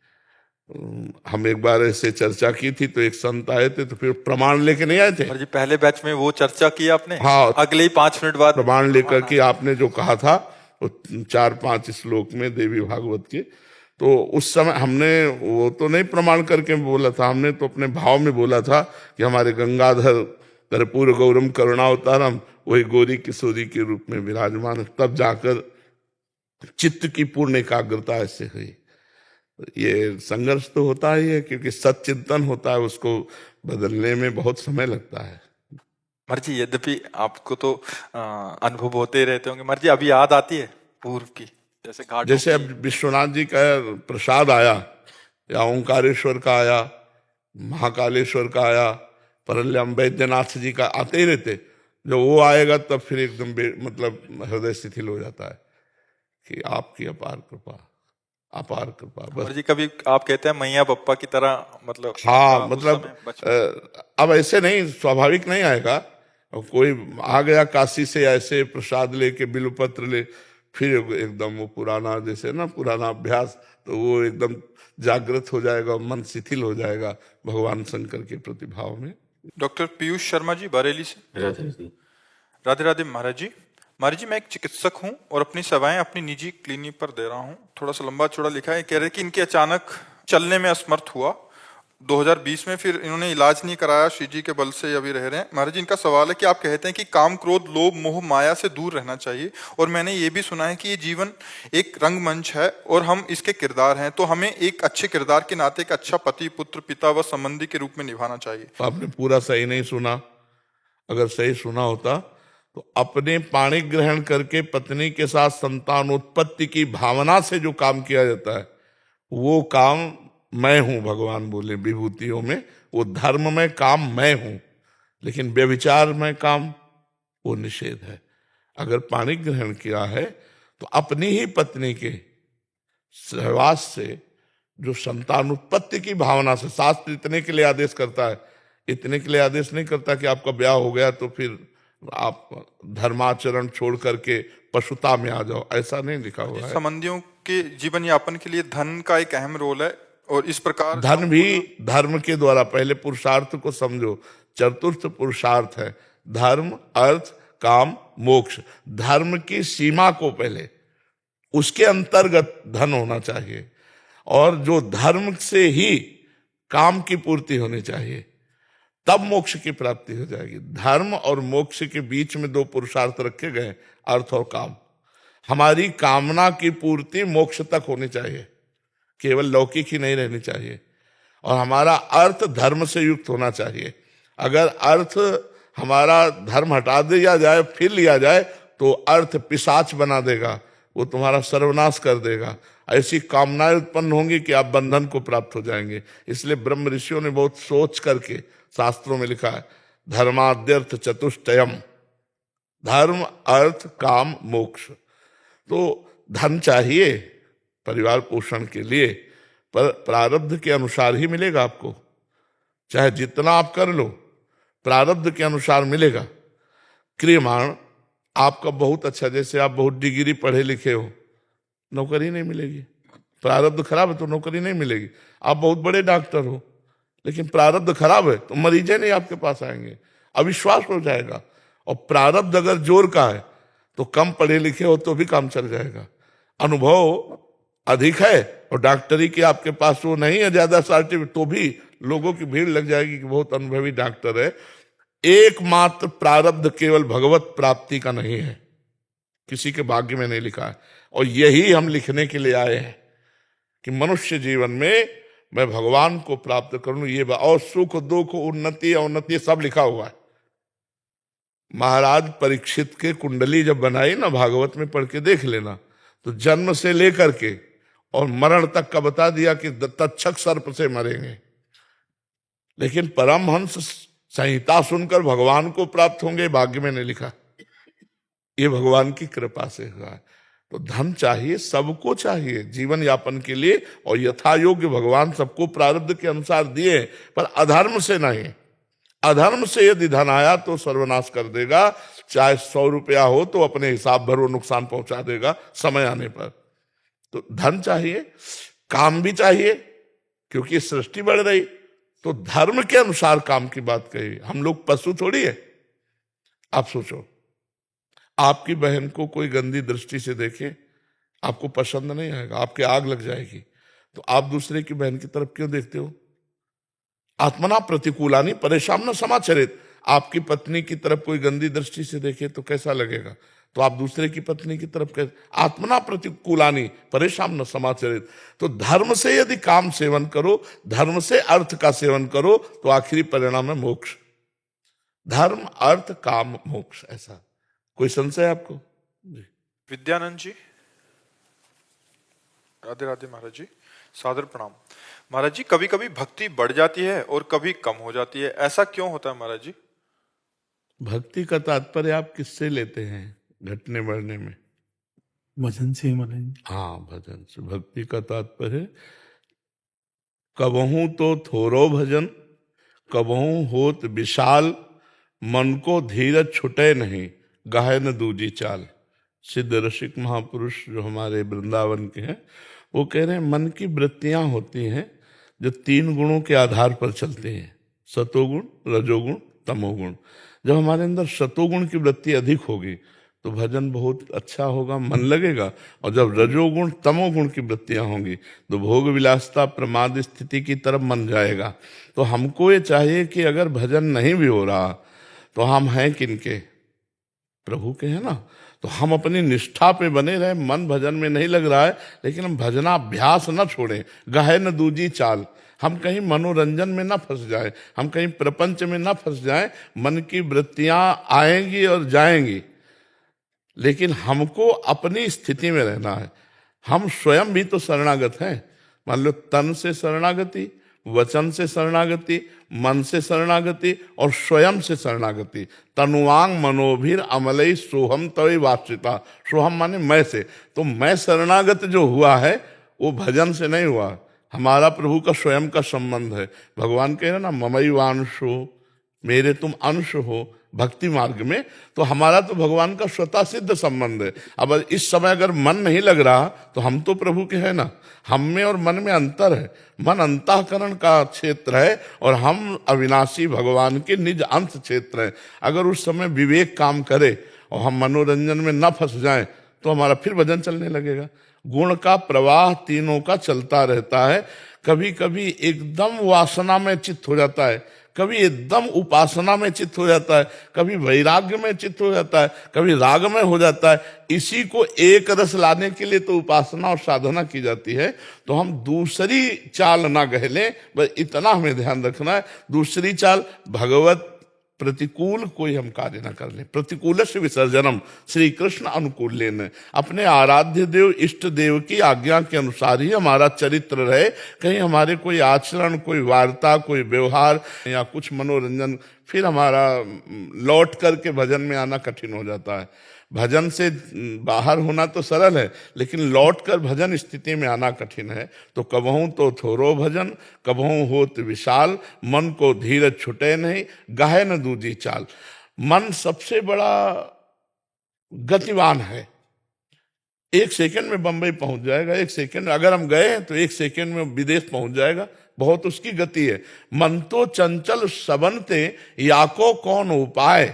हम एक बार ऐसे चर्चा की थी तो एक संत आए थे, तो फिर प्रमाण लेके नहीं आए थे। जी पहले बैच में वो चर्चा की आपने, हाँ, अगले ही 5 मिनट बाद प्रमाण लेकर के आपने जो कहा था वो 4-5 श्लोक में देवी भागवत के, तो उस समय हमने वो तो नहीं प्रमाण करके बोला था, हमने तो अपने भाव में बोला था कि हमारे गंगाधर कर्पूर गौरम करुणावतारम वही गौरी किशोरी के रूप में विराजमान है। तब जाकर चित्त की पूर्ण एकाग्रता ऐसे हुई। ये संघर्ष तो होता ही है, क्योंकि सच्चिंतन होता है, उसको बदलने में बहुत समय लगता है। मर्जी यद्यपि आपको तो अनुभव होते ही रहते होंगे, मर्जी अभी याद आती है पूर्व की, जैसे घाटों जैसे की? अब विश्वनाथ जी का प्रसाद आया, या ओंकारेश्वर का आया, महाकालेश्वर का आया, परल्यम वैद्यनाथ जी का आते ही रहते। जब वो आएगा तब फिर एकदम मतलब हृदय शिथिल हो जाता है कि आपकी अपार कृपा, अपार कृपा बस। मर्जी कभी आप कहते हैं मैया पप्पा की तरह, मतलब हाँ, उस मतलब समय बचपन अब ऐसे नहीं, स्वाभाविक नहीं आएगा। कोई आ गया काशी से ऐसे प्रसाद लेके बिल्वपत्र ले, फिर एकदम वो पुराना, जैसे ना पुराना अभ्यास, तो वो एकदम जागृत हो जाएगा, मन शिथिल हो जाएगा भगवान शंकर के प्रतिभाव में। डॉक्टर पीयूष शर्मा जी बरेली से। राधे राधे महाराज जी। महाराज जी मैं एक चिकित्सक हूं और अपनी सेवाएं अपनी निजी क्लिनिक पर दे रहा हूं। थोड़ा सा लंबा चौड़ा लिखा है, कह रहे कि इनके अचानक चलने में असमर्थ हुआ 2020 में, फिर इन्होंने इलाज नहीं कराया, श्री जी के बल से अभी रह रहे हैं। महाराज जी इनका सवाल है कि आप कहते हैं कि काम क्रोध लोभ मोह माया से दूर रहना चाहिए, और मैंने ये भी सुना है कि ये जीवन एक रंगमंच है और हम इसके किरदार हैं, तो हमें एक अच्छे किरदार के नाते एक अच्छा पति पुत्र पिता व संबंधी के रूप में निभाना चाहिए। आपने पूरा सही नहीं सुना। अगर सही सुना होता तो अपने पाणी ग्रहण करके पत्नी के साथ संतानोत्पत्ति की भावना से जो काम किया जाता है वो काम मैं हूं, भगवान बोले विभूतियों में, वो धर्म में काम मैं हूं, लेकिन व्यभिचार में काम वो निषेध है। अगर पाणी ग्रहण किया है तो अपनी ही पत्नी के सहवास से जो संतानोत्पत्ति की भावना से, शास्त्र इतने के लिए आदेश करता है, इतने के लिए आदेश नहीं करता कि आपका ब्याह हो गया तो फिर आप धर्माचरण छोड़ करके पशुता में आ जाओ, ऐसा नहीं लिखा हुआ है। संबंधियों के जीवन यापन के लिए धन का एक अहम रोल है, और इस प्रकार धन भी धर्म के द्वारा, पहले पुरुषार्थ को समझो, चतुर्थ पुरुषार्थ है धर्म अर्थ काम मोक्ष। धर्म की सीमा को पहले, उसके अंतर्गत धन होना चाहिए, और जो धर्म से ही काम की पूर्ति होनी चाहिए, तब मोक्ष की प्राप्ति हो जाएगी। धर्म और मोक्ष के बीच में 2 पुरुषार्थ रखे गए, अर्थ और काम। हमारी कामना की पूर्ति मोक्ष तक होनी चाहिए, केवल लौकिक ही नहीं रहनी चाहिए, और हमारा अर्थ धर्म से युक्त होना चाहिए। अगर अर्थ हमारा धर्म हटा दिया जाए फिर लिया जाए तो अर्थ पिशाच बना देगा, वो तुम्हारा सर्वनाश कर देगा। ऐसी कामनाएं उत्पन्न होंगी कि आप बंधन को प्राप्त हो जाएंगे। इसलिए ब्रह्म ऋषियों ने बहुत सोच करके शास्त्रों में लिखा है, धर्माद्यर्थ चतुष्टयम, धर्म अर्थ काम मोक्ष। तो धन चाहिए परिवार पोषण के लिए, पर प्रारब्ध के अनुसार ही मिलेगा आपको। चाहे जितना आप कर लो, प्रारब्ध के अनुसार मिलेगा। क्रियमाण आपका बहुत अच्छा, जैसे आप बहुत डिग्री पढ़े लिखे हो, नौकरी नहीं मिलेगी। प्रारब्ध खराब है तो नौकरी नहीं मिलेगी। आप बहुत बड़े डॉक्टर हो, लेकिन प्रारब्ध खराब है तो मरीजे नहीं आपके पास आएंगे, अविश्वास हो जाएगा। और प्रारब्ध अगर जोर का है तो कम पढ़े लिखे हो तो भी काम चल जाएगा। अनुभव अधिक है और डॉक्टरी की आपके पास वो नहीं है ज्यादा सर्टिफिकेट, तो भी लोगों की भीड़ लग जाएगी कि बहुत अनुभवी डॉक्टर है। एकमात्र प्रारब्ध केवल भगवत प्राप्ति का नहीं है, किसी के भाग्य में नहीं लिखा है। और यही हम लिखने के लिए आए हैं कि मनुष्य जीवन में मैं भगवान को प्राप्त करूं, ये और सुख दुख उन्नति अवनति सब लिखा हुआ है। महाराज परीक्षित के कुंडली जब बनाई ना, भागवत में पढ़ के देख लेना, तो जन्म से लेकर के और मरण तक का बता दिया कि तक्षक सर्प से मरेंगे, लेकिन परमहंस संहिता सुनकर भगवान को प्राप्त होंगे, भाग्य में नहीं लिखा। ये भगवान की कृपा से हुआ है। तो धन चाहिए, सबको चाहिए जीवन यापन के लिए, और यथा योग्य भगवान सबको प्रारब्ध के अनुसार दिए, पर अधर्म से नहीं। अधर्म से यदि धन आया तो सर्वनाश कर देगा, चाहे 100 रुपया हो तो अपने हिसाब भर नुकसान पहुंचा देगा समय आने पर। तो धन चाहिए, काम भी चाहिए, क्योंकि सृष्टि बढ़ रही, तो धर्म के अनुसार काम की बात कही। हम लोग पशु थोड़ी है। आप सोचो, आपकी बहन को कोई गंदी दृष्टि से देखे, आपको पसंद नहीं आएगा, आपके आग लग जाएगी, तो आप दूसरे की बहन की तरफ क्यों देखते हो? आत्मना प्रतिकूलानी परेशान न समाचरित। आपकी पत्नी की तरफ कोई गंदी दृष्टि से देखे तो कैसा लगेगा? तो आप दूसरे की पत्नी की तरफ कैसे? आत्मना प्रतिकूलानी परेशान न समाचरित। तो धर्म से यदि काम सेवन करो, धर्म से अर्थ का सेवन करो, तो आखिरी परिणाम है मोक्ष। धर्म अर्थ काम मोक्ष, ऐसा। कोई संशय आपको? जी। विद्यानंद जी, राधे राधे महाराज जी, सादर प्रणाम। महाराज जी, कभी कभी भक्ति बढ़ जाती है और कभी कम हो जाती है, ऐसा क्यों होता है महाराज जी? भक्ति का तात्पर्य आप किससे लेते हैं घटने बढ़ने में? भजन से महाराज। हाँ, भजन से। भक्ति का तात्पर्य कबहू तो थोरो भजन, कबहू होत विशाल, मन को धीरज छुटे नहीं, गाहे न दूजी चाल। सिद्ध रसिक महापुरुष जो हमारे वृंदावन के हैं, वो कह रहे हैं मन की वृत्तियां होती हैं जो 3 गुणों के आधार पर चलती हैं, सतोगुण, रजोगुण, तमोगुण। जब हमारे अंदर सतोगुण की वृत्ति अधिक होगी तो भजन बहुत अच्छा होगा, मन लगेगा। और जब रजोगुण तमोगुण की वृत्तियां होंगी तो भोग विलासता प्रमाद स्थिति की तरफ मन जाएगा। तो हमको ये चाहिए कि अगर भजन नहीं भी हो रहा तो हम हैं किनके? प्रभु के हैं ना। तो हम अपनी निष्ठा पे बने रहे, मन भजन में नहीं लग रहा है, लेकिन हम भजनाभ्यास न छोड़ें, गाहे न दूजी चाल। हम कहीं मनोरंजन में न फंस जाए, हम कहीं प्रपंच में न फंस जाए। मन की वृत्तियां आएंगी और जाएंगी, लेकिन हमको अपनी स्थिति में रहना है। हम स्वयं भी तो शरणागत हैं। मान लो तन से शरणागति, वचन से शरणागति, मन से शरणागति और स्वयं से शरणागति। तनुवांग मनोभिर अमलई सोहम तवे वाचिता। सोहम माने मैं से। तो मैं शरणागत जो हुआ है वो भजन से नहीं हुआ, हमारा प्रभु का स्वयं का संबंध है। भगवान कह रहे ना, ममई वांश हो, मेरे तुम अंश हो भक्ति मार्ग में। तो हमारा तो भगवान का स्वतः सिद्ध संबंध है। अब इस समय अगर मन नहीं लग रहा तो हम तो प्रभु के हैं ना। हम में और मन में अंतर है। मन अंतःकरण का क्षेत्र है और हम अविनाशी भगवान के निज अंश क्षेत्र है। अगर उस समय विवेक काम करे और हम मनोरंजन में न फंस जाएं तो हमारा फिर भजन चलने लगेगा। गुण का प्रवाह तीनों का चलता रहता है। कभी कभी एकदम वासना में चित्त हो जाता है, कभी एकदम उपासना में चित्त हो जाता है, कभी वैराग्य में चित्त हो जाता है, कभी राग में हो जाता है। इसी को एक रस लाने के लिए तो उपासना और साधना की जाती है। तो हम दूसरी चाल ना गहलें, बस इतना हमें ध्यान रखना है। दूसरी चाल भगवत प्रतिकूल कोई हम कार्य न कर ले। प्रतिकूल से विसर्जनम, श्री कृष्ण अनुकूल लेने। अपने आराध्य देव इष्ट देव की आज्ञा के अनुसार ही हमारा चरित्र रहे। कहीं हमारे कोई आचरण, कोई वार्ता, कोई व्यवहार या कुछ मनोरंजन, फिर हमारा लौट करके भजन में आना कठिन हो जाता है। भजन से बाहर होना तो सरल है, लेकिन लौट कर भजन स्थिति में आना कठिन है। तो कबहू तो थोरो भजन, कबहू होत विशाल, मन को धीरज छुटे नहीं, गाहे न दूजी चाल। मन सबसे बड़ा गतिवान है। 1 सेकंड में बंबई पहुंच जाएगा, 1 सेकंड अगर हम गए हैं तो 1 सेकंड में विदेश पहुंच जाएगा। बहुत उसकी गति है। मन तो चंचल सबनते, याको कौन उपाय।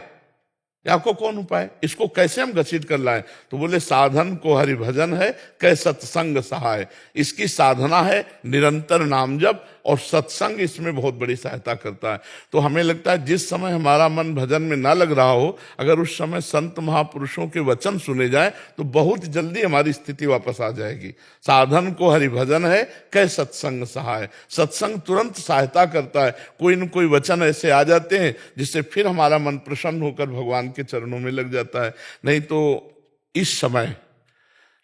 ये आपको कौन उपाय, इसको कैसे हम घसीट कर लाएं? तो बोले साधन को हरि भजन है, कै सत्संग सहाय। इसकी साधना है निरंतर नाम जप, और सत्संग इसमें बहुत बड़ी सहायता करता है। तो हमें लगता है जिस समय हमारा मन भजन में ना लग रहा हो, अगर उस समय संत महापुरुषों के वचन सुने जाए तो बहुत जल्दी हमारी स्थिति वापस आ जाएगी। साधन को हरि भजन है, कै सत्संग सहाय। सत्संग तुरंत सहायता करता है। कोई न कोई वचन ऐसे आ जाते हैं जिससे फिर हमारा मन प्रसन्न होकर भगवान के चरणों में लग जाता है। नहीं तो इस समय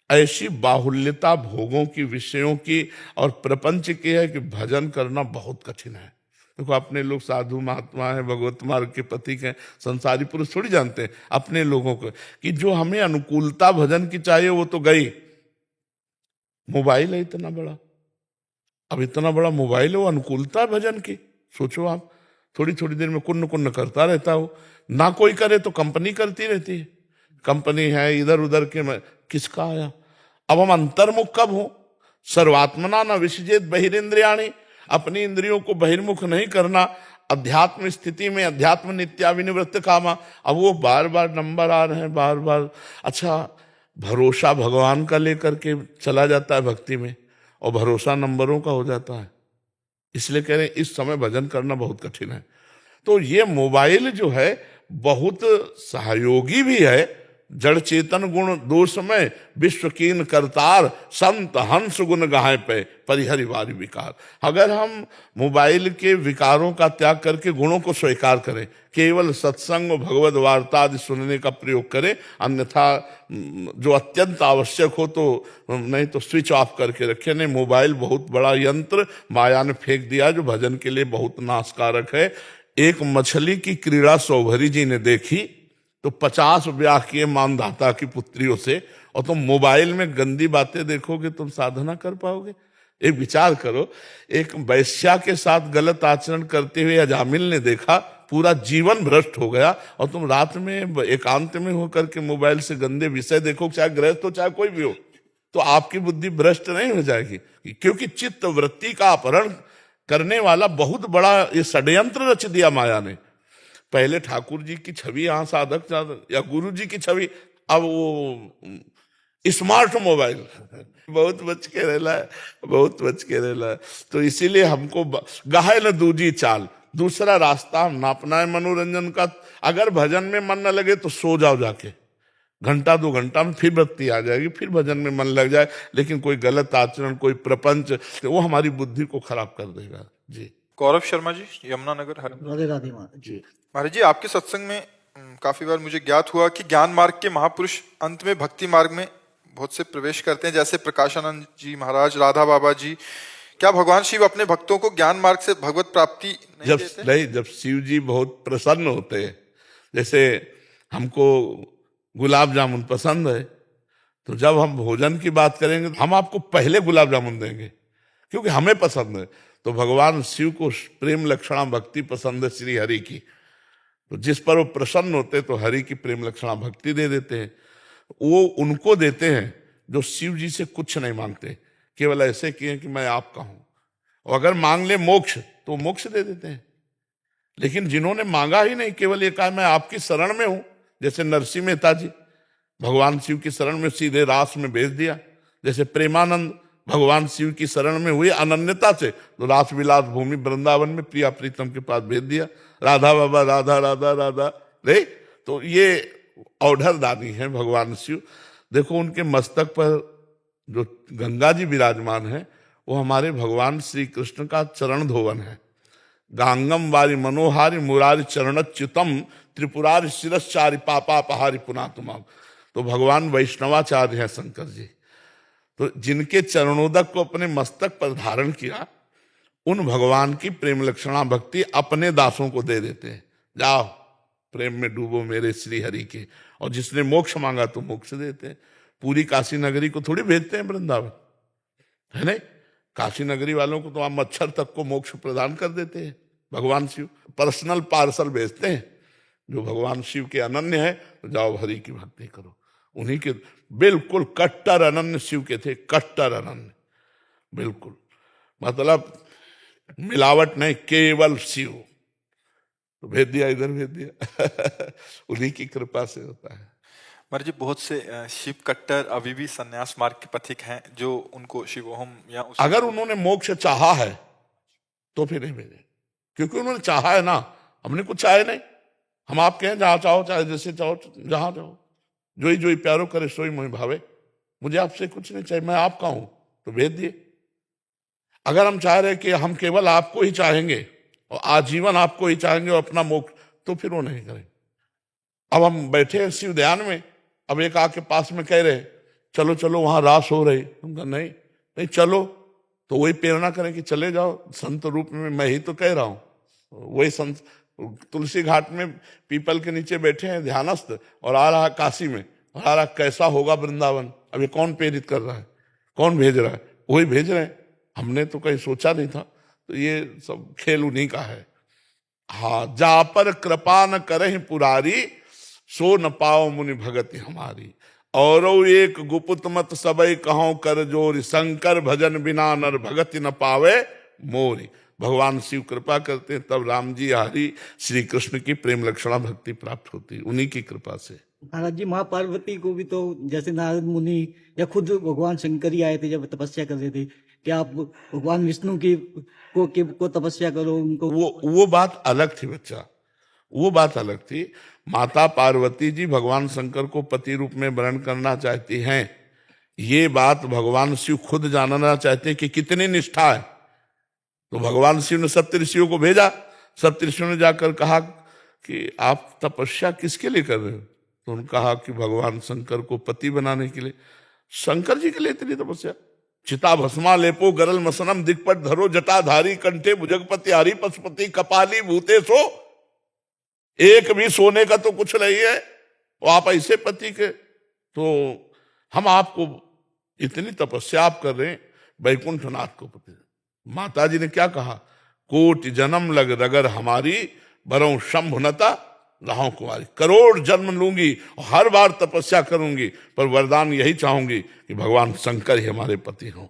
ऐसी बाहुल्यता भोगों की, विषयों की और प्रपंच की है कि भजन करना बहुत कठिन है। देखो अपने लोग साधु महात्मा हैं, भगवत मार्ग के पथिक हैं, संसारी पुरुष थोड़ी जानते हैं अपने लोगों को कि जो हमें अनुकूलता भजन की चाहिए वो तो गई। मोबाइल है इतना बड़ा, अब इतना बड़ा मोबाइल है, वो अनुकूलता है भजन की। सोचो आप, थोड़ी थोड़ी देर में कुन्न कुन्न करता रहता हो, ना कोई करे तो कंपनी करती रहती है। कंपनी है इधर उधर के, किसका आया? अब हम अंतर्मुख कब हो? सर्वात्मना न विसृजेत बहिरेंद्रियाणि, अपनी इंद्रियों को बहिर्मुख नहीं करना। अध्यात्म स्थिति में अध्यात्म नित्या विनिवृत्त कामा। अब वो बार बार नंबर आ रहे हैं, बार बार। अच्छा, भरोसा भगवान का लेकर के चला जाता है भक्ति में, और भरोसा नंबरों का हो जाता है। इसलिए कह रहे हैं इस समय भजन करना बहुत कठिन है। तो ये मोबाइल जो है बहुत सहयोगी भी है। जड़ चेतन गुण दोष में विश्व कीन करतार, संत हंस गुण गाहे पे परिहरि वारी विकार। अगर हम मोबाइल के विकारों का त्याग करके गुणों को स्वीकार करें, केवल सत्संग भगवद वार्ता आदि सुनने का प्रयोग करें, अन्यथा जो अत्यंत आवश्यक हो तो नहीं तो स्विच ऑफ करके रखें। नहीं, मोबाइल बहुत बड़ा यंत्र माया ने फेंक दिया जो भजन के लिए बहुत नाशकारक है। एक मछली की क्रीड़ा सौभरी जी ने देखी तो 50 ब्याह किए मानधाता की पुत्रियों से, और तुम मोबाइल में गंदी बातें देखोगे, तुम साधना कर पाओगे? एक विचार करो, एक वैश्या के साथ गलत आचरण करते हुए अजामिल ने देखा, पूरा जीवन भ्रष्ट हो गया, और तुम रात में एकांत में होकर के मोबाइल से गंदे विषय देखो, चाहे गृहस्थ हो चाहे कोई भी हो, तो आपकी बुद्धि भ्रष्ट नहीं हो जाएगी? क्योंकि चित्त वृत्ति का अपहरण करने वाला बहुत बड़ा ये षड्यंत्र रच दिया माया ने। पहले ठाकुर जी की छवि यहाँ साधक या गुरु जी की छवि, अब वो स्मार्ट मोबाइल। बहुत बच के रहना है, बहुत बच के रहना है। तो इसीलिए हमको गाहे न दूजी चाल, दूसरा रास्ता हम ना अपनाए मनोरंजन का। अगर भजन में मन न लगे तो सो जाओ जाके, घंटा 2 घंटा में फिर बत्ती आ जाएगी, फिर भजन में मन लग जाए। लेकिन कोई गलत आचरण, कोई प्रपंच, वो हमारी बुद्धि को खराब कर देगा। जी गौरव शर्मा जी, यमुनानगर, हरियाणा। राधे राधे महाराज जी। महाराज जी, आपके सत्संग में काफी बार मुझे ज्ञात हुआ कि ज्ञान मार्ग के महापुरुष अंत में भक्ति मार्ग में बहुत से प्रवेश करते हैं, जैसे प्रकाशानंद जी महाराज, राधा बाबा जी। क्या भगवान शिव अपने भक्तों को ज्ञान मार्ग से भगवत प्राप्ति नहीं देते? जब शिव जी बहुत प्रसन्न होते हैं, जैसे हमको गुलाब जामुन पसंद है, तो जब हम भोजन की बात करेंगे हम आपको पहले गुलाब जामुन देंगे क्योंकि हमें पसंद है। तो भगवान शिव को प्रेम लक्षणा भक्ति पसंद है श्री हरि की, तो जिस पर वो प्रसन्न होते तो हरि की प्रेम लक्षणा भक्ति दे देते हैं। वो उनको देते हैं जो शिव जी से कुछ नहीं मांगते, केवल ऐसे किए कि मैं आपका हूं, और अगर मांग ले मोक्ष तो मोक्ष दे देते हैं। लेकिन जिन्होंने मांगा ही नहीं, केवल ये कहा मैं आपकी शरण में हूं, जैसे नरसिंह मेहता जी भगवान शिव की शरण में सीधे रास में भेज दिया। जैसे प्रेमानंद भगवान शिव की शरण में हुए अनन्यता से, तो रास विलास भूमि वृंदावन में प्रिया प्रीतम के पास भेज दिया। राधा बाबा राधा राधा राधा रे, तो ये औढ़र दानी है भगवान शिव। देखो उनके मस्तक पर जो गंगा जी विराजमान है वो हमारे भगवान श्री कृष्ण का चरण धोवन है। गांगम वारी मनोहारी मुरारी चरणच्युतम त्रिपुरारी शिरश्चारी पापापहारी पुनातुमाम। तो भगवान वैष्णवाचार्य हैं शंकर जी, तो जिनके चरणोदक को अपने मस्तक पर धारण किया, उन भगवान की प्रेम लक्षणा भक्ति अपने दासों को दे देते हैं। जाओ प्रेम में डूबो मेरे श्री हरि के, और जिसने मोक्ष मांगा तो मोक्ष देते हैं। पूरी काशी नगरी को थोड़ी भेजते हैं वृंदावन, है नहीं? काशी नगरी वालों को तो आप मच्छर तक को मोक्ष प्रदान कर देते हैं। भगवान शिव पर्सनल पार्सल भेजते हैं, जो भगवान शिव के अनन्य है तो जाओ हरि की भक्ति करो। उन्हीं के बिल्कुल कट्टर अनन्य शिव के थे, कट्टर अनन्य, बिल्कुल मतलब मिलावट नहीं, केवल शिव। तो भेज दिया, इधर भेज दिया। उन्हीं की कृपा से होता है। महाराज जी, बहुत से शिव कट्टर अभी भी संन्यास मार्ग के पथिक हैं जो उनको शिवोहम या उसी अगर उन्होंने मोक्ष चाहा है तो फिर नहीं भेजे, क्योंकि उन्होंने चाहा है ना, हमने कुछ चाहे नहीं। हम आप कहें जहां चाहो, चाहे जैसे चाहो, जहां चाहो, जो ही प्यारो करे सोई मोहि भावे। मुझे आपसे कुछ नहीं चाहिए, मैं आपका हूं, तो भेज दिए। अगर हम चाह रहे कि हम केवल आपको ही चाहेंगे और आजीवन आपको ही चाहेंगे और अपना मोक्ष, तो फिर वो नहीं करें। अब हम बैठे हैं शिव ध्यान में, अब एक आके पास में कह रहे चलो चलो वहां रास हो रही, तुम कहा नहीं नहीं चलो, तो वही प्रेरणा करें कि चले जाओ संत रूप में, मैं ही तो कह रहा हूं। वही संत तुलसी घाट में पीपल के नीचे बैठे हैं ध्यानस्थ, और आ रहा काशी में, और आ रहा कैसा होगा वृंदावन। अब ये कौन प्रेरित कर रहा है, कौन भेज रहा है? वही भेज रहे हैं, हमने तो कहीं सोचा नहीं था। तो ये सब खेल उन्हीं का है। हाँ, जा पर कृपा न करहि पुरारी, सो न पाओ मुनि भगति हमारी। और एक गुपुत मत सबई कहो कर जोरी, शंकर भजन बिना नर भगति न पावे मोरी। भगवान शिव कृपा करते हैं, तब राम जी हरि श्री कृष्ण की प्रेम लक्षणा भक्ति प्राप्त होती है, उन्हीं की कृपा से। महाराज जी, माँ पार्वती को भी तो जैसे नारद मुनि या खुद भगवान शंकर ही आए थे जब तपस्या कर रहे थे कि आप भगवान विष्णु को तपस्या करो, उनको। वो बात अलग थी बच्चा, वो बात अलग थी। माता पार्वती जी भगवान शंकर को पति रूप में वर्ण करना चाहती हैं, ये बात भगवान शिव खुद जानना चाहते हैं कि कितनी निष्ठा है। तो भगवान शिव ने सप्तऋषियों को भेजा, सप्तऋषियों ने जाकर कहा कि आप तपस्या किसके लिए कर रहे हो? तो उन्होंने कहा कि भगवान शंकर को पति बनाने के लिए। शंकर जी के लिए इतनी तपस्या? चिता भस्मा लेपो गरल मसनम दिक्पट धरो जटाधारी कंठे भुजगपति हरि पशुपति कपाली भूते सो। एक भी सोने का तो कुछ नहीं है, और आप ऐसे पति के। तो हम आपको इतनी तपस्या आप कर रहे हैं, वैकुंठनाथ को पति। माता जी ने क्या कहा? कोटि जन्म लग रगर हमारी, बरौ शंभुनता रहो कुमारी। करोड़ जन्म लूंगी और हर बार तपस्या करूंगी, पर वरदान यही चाहूंगी कि भगवान शंकर ही हमारे पति हों।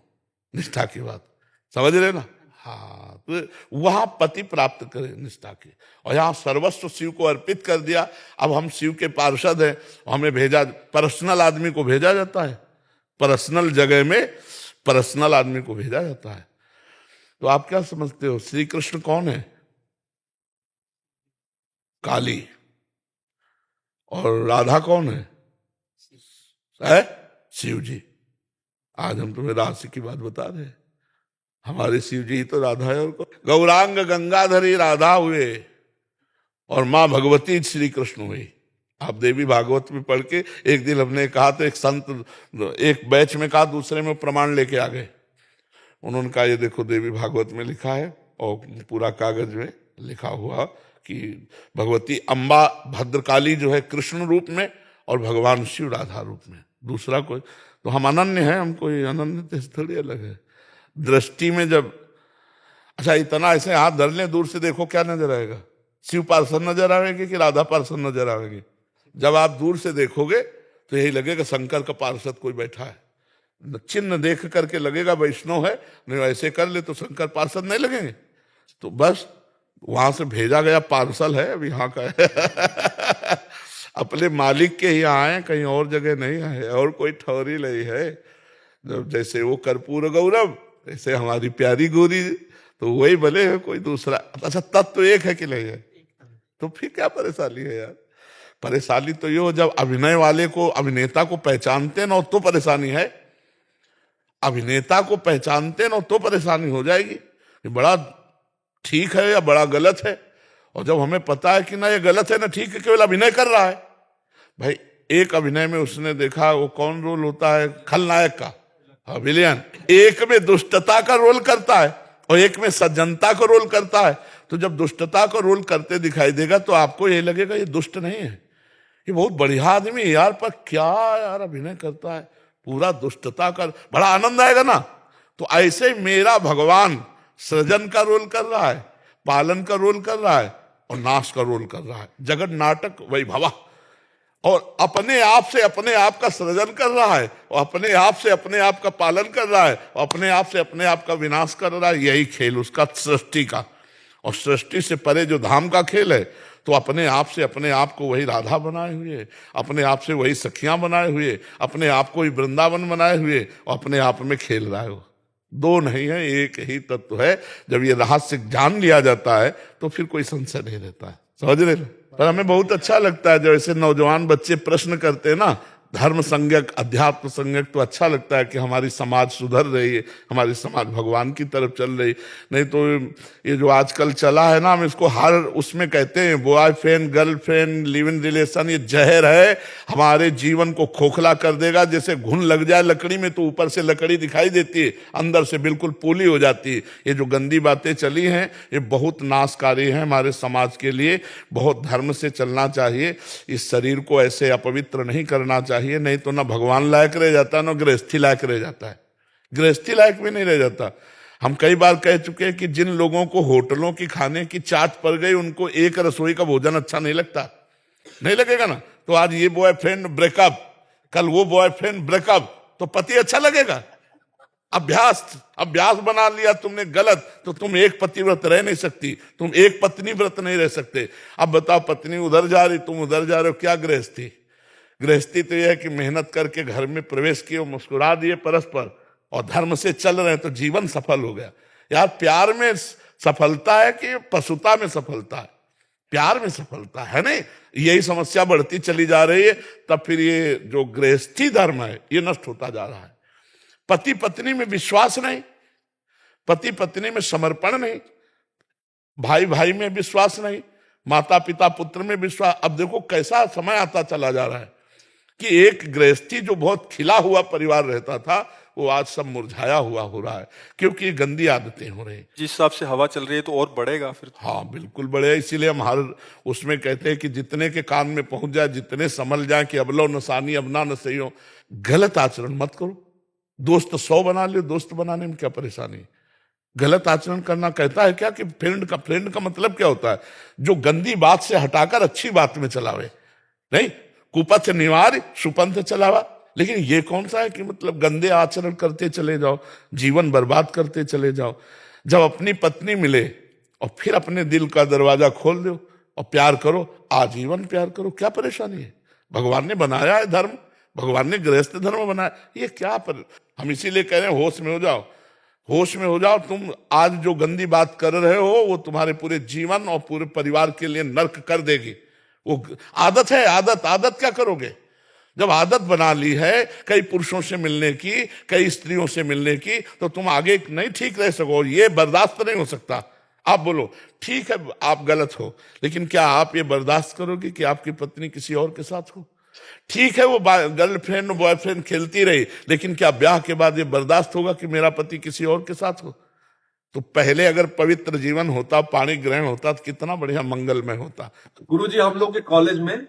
निष्ठा की बात समझ रहे ना? हाँ, तो वहां पति प्राप्त करें निष्ठा की, और यहाँ सर्वस्व शिव को अर्पित कर दिया। अब हम शिव के पार्षद हैं, हमें भेजा, पर्सनल आदमी को भेजा जाता है, पर्सनल जगह में पर्सनल आदमी को भेजा जाता है। तो आप क्या समझते हो, श्री कृष्ण कौन है? काली। और राधा कौन है? शिव जी। आज हम तुम्हें राशि की बात बता रहे हैं, हमारे शिव जी ही तो राधा है। और गौरांग गंगाधरी राधा हुए और मां भगवती श्री कृष्ण हुई। आप देवी भागवत में पढ़ के, एक दिन हमने कहा तो एक संत एक बैच में कहा, दूसरे में प्रमाण लेके आ गए। उन्होंने कहा ये देखो देवी भागवत में लिखा है, और पूरा कागज में लिखा हुआ कि भगवती अम्बा भद्रकाली जो है कृष्ण रूप में, और भगवान शिव राधा रूप में, दूसरा कोई। तो हम अनन्य हैं, हम कोई अनन्य थोड़ी अलग है दृष्टि में। जब अच्छा इतना ऐसे हाथ धर लें, दूर से देखो क्या नजर आएगा? शिव पार्षद नजर आएंगे कि राधा पार्षद नजर आएंगे? जब आप दूर से देखोगे तो यही लगेगा शंकर का पार्षद कोई बैठा है। चिन्ह देख करके लगेगा वैष्णव है, नहीं ऐसे कर ले तो शंकर पार्षद नहीं लगेंगे। तो बस वहां से भेजा गया पार्सल है, अब यहाँ का है। अपने मालिक के ही यहाँ आए, कहीं और जगह नहीं आए, और कोई ठौरी नहीं है। जैसे वो कर्पूर गौरव, ऐसे हमारी प्यारी गोरी, तो वही भले है, कोई दूसरा। अच्छा तत्व तो एक है कि नहीं है? तो फिर क्या परेशानी है यार? परेशानी तो ये हो जब अभिनय वाले को, अभिनेता को पहचानते ना तो परेशानी है। अभिनेता को पहचानते ना तो परेशानी हो जाएगी कि बड़ा ठीक है या बड़ा गलत है। और जब हमें पता है कि ना ये गलत है ना ठीक है, केवल अभिनय कर रहा है। भाई एक अभिनय में उसने देखा, वो कौन रोल होता है खलनायक का, विलेन। एक में दुष्टता का रोल करता है और एक में सज्जनता का रोल करता है। तो जब दुष्टता का रोल करते दिखाई देगा तो आपको ये लगेगा ये दुष्ट नहीं है, ये बहुत बढ़िया आदमी है यार, पर क्या यार अभिनय करता है, पूरा दुष्टता का, बड़ा आनंद आएगा ना। तो ऐसे मेरा भगवान सृजन का रोल कर रहा है, पालन का रोल कर रहा है और नाश का रोल कर रहा है। जगत नाटक वैभवा, और अपने आप से अपने आप का सृजन कर रहा है, और अपने आप से अपने आप का पालन कर रहा है, और अपने आप से अपने आप का विनाश कर रहा है। यही खेल उसका सृष्टि का। और सृष्टि से परे जो धाम का खेल है, तो अपने आप से अपने आप को वही राधा बनाए हुए, अपने आप से वही सखियां बनाए हुए, अपने आप को ही वृंदावन बनाए हुए और अपने आप में खेल रहा है। वो दो नहीं है, एक ही तत्व है। जब ये रहस्य जान लिया जाता है तो फिर कोई संशय नहीं रहता है। समझ रहे? पर हमें बहुत अच्छा लगता है जब ऐसे नौजवान बच्चे प्रश्न करते हैं ना, धर्म संज्ञक, अध्यात्म संज्ञक, तो अच्छा लगता है कि हमारी समाज सुधर रही है, हमारी समाज भगवान की तरफ चल रही। नहीं तो ये जो आजकल चला है ना, हम इसको हर उसमें कहते हैं boyfriend girlfriend live in relation, ये जहर है, हमारे जीवन को खोखला कर देगा। जैसे घुन लग जाए लकड़ी में तो ऊपर से लकड़ी दिखाई देती है, अंदर से बिल्कुल पूली हो जाती है। ये जो गंदी बातें चली हैं ये बहुत नाशकारी है हमारे समाज के लिए। बहुत धर्म से चलना चाहिए, इस शरीर को ऐसे अपवित्र नहीं करना चाहिए, नहीं तो ना भगवान लायक रह जाता है ना गृहस्थी लायक रह जाता है। गृहस्थी लायक भी नहीं रह जाता। हम कई बार कह चुके हैं कि जिन लोगों को होटलों की खाने की चाट पड़ गई, उनको एक रसोई का भोजन अच्छा नहीं लगता, नहीं लगेगा ना। तो आज ये बॉयफ्रेंड ब्रेकअप, कल वो बॉयफ्रेंड ब्रेकअप, तो पति अच्छा लगेगा? अभ्यास बना लिया तुमने गलत, तो तुम एक पतिव्रत रह नहीं सकती, तुम एक पत्नी व्रत नहीं रह सकते। अब बताओ, पत्नी उधर जा रही, तुम उधर जा रहे हो, क्या गृहस्थी? गृहस्थी तो यह है कि मेहनत करके घर में प्रवेश किए, मुस्कुरा दिए परस्पर और धर्म से चल रहे हैं तो जीवन सफल हो गया। यार प्यार में सफलता है कि पशुता में सफलता है? प्यार में सफलता है। नहीं, यही समस्या बढ़ती चली जा रही है। तब फिर ये जो गृहस्थी धर्म है ये नष्ट होता जा रहा है। पति पत्नी में विश्वास नहीं, पति पत्नी में समर्पण नहीं, भाई भाई में विश्वास नहीं, माता पिता पुत्र में विश्वास। अब देखो कैसा समय आता चला जा रहा है कि एक गृहस्थी जो बहुत खिला हुआ परिवार रहता था वो आज सब मुरझाया हुआ हो रहा है, क्योंकि गंदी आदतें हो रही। जिस हिसाब से हवा चल रही है तो और बढ़ेगा फिर। हाँ बिल्कुल बढ़ेगा। इसीलिए हम हर उसमें कहते हैं कि जितने के कान में पहुंच जाए, जितने संभल जाए कि अब लो नसानी अब ना नसइयो, गलत आचरण मत करो। दोस्त 100 बना लो, दोस्त बनाने में क्या परेशानी? गलत आचरण करना कहता है क्या कि फ्रेंड का मतलब क्या होता है? जो गंदी बात से हटाकर अच्छी बात में चलावे। नहीं, कुपथ निवार सुपंथ चलावा। लेकिन ये कौन सा है कि मतलब गंदे आचरण करते चले जाओ, जीवन बर्बाद करते चले जाओ। जब अपनी पत्नी मिले और फिर अपने दिल का दरवाजा खोल दो और प्यार करो, आजीवन प्यार करो, क्या परेशानी है? भगवान ने बनाया है धर्म, भगवान ने गृहस्थ धर्म बनाया, ये क्या हम इसीलिए कह रहे हैं होश में हो जाओ, होश में हो जाओ। तुम आज जो गंदी बात कर रहे हो वो तुम्हारे पूरे जीवन और पूरे परिवार के लिए नर्क कर देगी। वो आदत है, आदत क्या करोगे? जब आदत बना ली है कई पुरुषों से मिलने की, कई स्त्रियों से मिलने की, तो तुम आगे नहीं ठीक रह सको। ये बर्दाश्त नहीं हो सकता। आप बोलो ठीक है आप गलत हो, लेकिन क्या आप ये बर्दाश्त करोगे कि आपकी पत्नी किसी और के साथ हो? ठीक है वो गर्लफ्रेंड बॉयफ्रेंड खेलती रही, लेकिन क्या ब्याह के बाद ये बर्दाश्त होगा कि मेरा पति किसी और के साथ हो? तो पहले अगर पवित्र जीवन होता, पाणी ग्रहण होता, तो कितना बढ़िया मंगलमय होता। गुरुजी, हम लोग के कॉलेज में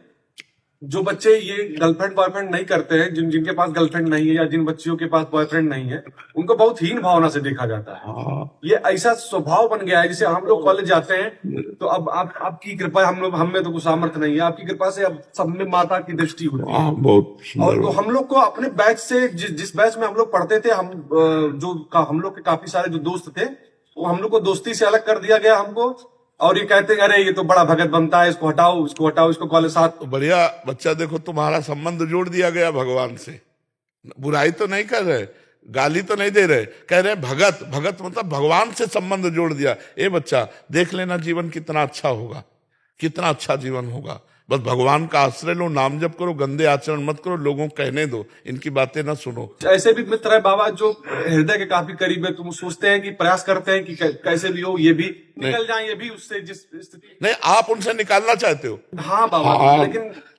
जो बच्चे ये गर्लफ्रेंड बॉयफ्रेंड नहीं करते हैं, जिनके पास गर्लफ्रेंड नहीं है या जिन बच्चियों के पास बॉयफ्रेंड नहीं है, उनको बहुत हीन भावना से देखा जाता है। ये ऐसा स्वभाव बन गया है। जैसे हम लोग कॉलेज जाते हैं तो अब आपकी कृपा, हम में तो कुछ सामर्थ्य नहीं है, आपकी कृपा से अब सब में माता की दृष्टि होती है। बहुत और तो हम लोग को अपने बैच से जिस बैच में हम लोग पढ़ते थे, हम लोग के काफी सारे जो दोस्त थे, वो हम लोग को दोस्ती से अलग कर दिया गया हमको। और ये कहते हैं अरे ये तो बड़ा भगत बनता है, इसको हटाओ इसको कॉलेज साथ। तो बढ़िया बच्चा, देखो तुम्हारा संबंध जोड़ दिया गया भगवान से। बुराई तो नहीं कर रहे, गाली तो नहीं दे रहे, कह रहे भगत मतलब भगवान से संबंध जोड़ दिया। ए बच्चा देख लेना जीवन कितना अच्छा होगा, कितना अच्छा जीवन होगा। बस भगवान का आश्रय लो, नाम जप करो, गंदे आचरण मत करो, लोगों को कहने दो, इनकी बातें ना सुनो। ऐसे भी मित्र है बाबा जो हृदय के काफी करीब है, तुम सोचते हैं कि प्रयास करते हैं कि कैसे भी हो ये भी निकल जाए, ये भी उससे जिस स्थिति। नहीं, आप उनसे निकालना चाहते हो। हाँ बाबा, हाँ,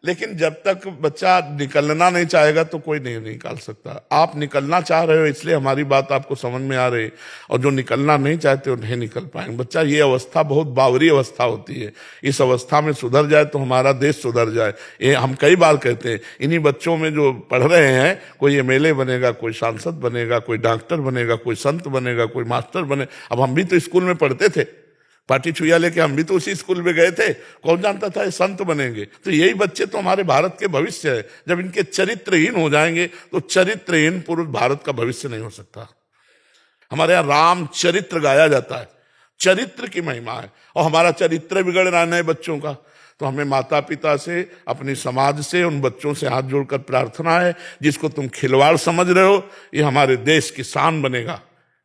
लेकिन जब तक बच्चा निकलना नहीं चाहेगा तो कोई नहीं निकाल सकता। आप निकलना चाह रहे हो इसलिए हमारी बात आपको समझ में आ रही, और जो निकलना नहीं चाहते वो नहीं निकल पाएंगे। बच्चा, ये अवस्था बहुत बावरी अवस्था होती है। इस अवस्था में सुधर जाए तो हमारा देश सुधर जाए। ये हम कई बार कहते हैं। इन्हीं बच्चों में जो पढ़ रहे हैं, कोई एमएलए बनेगा, कोई सांसद बनेगा, कोई डॉक्टर बनेगा, कोई संत बनेगा, कोई मास्टर बने। अब हम भी तो स्कूल में पढ़ते थे, पाटी छुया लेके हम भी तो उसी स्कूल में गए थे। कौन जानता था ये संत बनेंगे? तो यही बच्चे तो हमारे भारत के भविष्य है। जब इनके चरित्रहीन हो जाएंगे तो चरित्रहीन पुरुष भारत का भविष्य नहीं हो सकता। हमारे यहाँ राम चरित्र गाया जाता है, चरित्र की महिमा है। और हमारा चरित्र बिगड़ रहा है नए बच्चों का, तो हमें माता पिता से, अपनी समाज से, उन बच्चों से हाथ जोड़कर प्रार्थना है, जिसको तुम खिलवाड़ समझ रहे हो ये हमारे देश की शान बनेगा।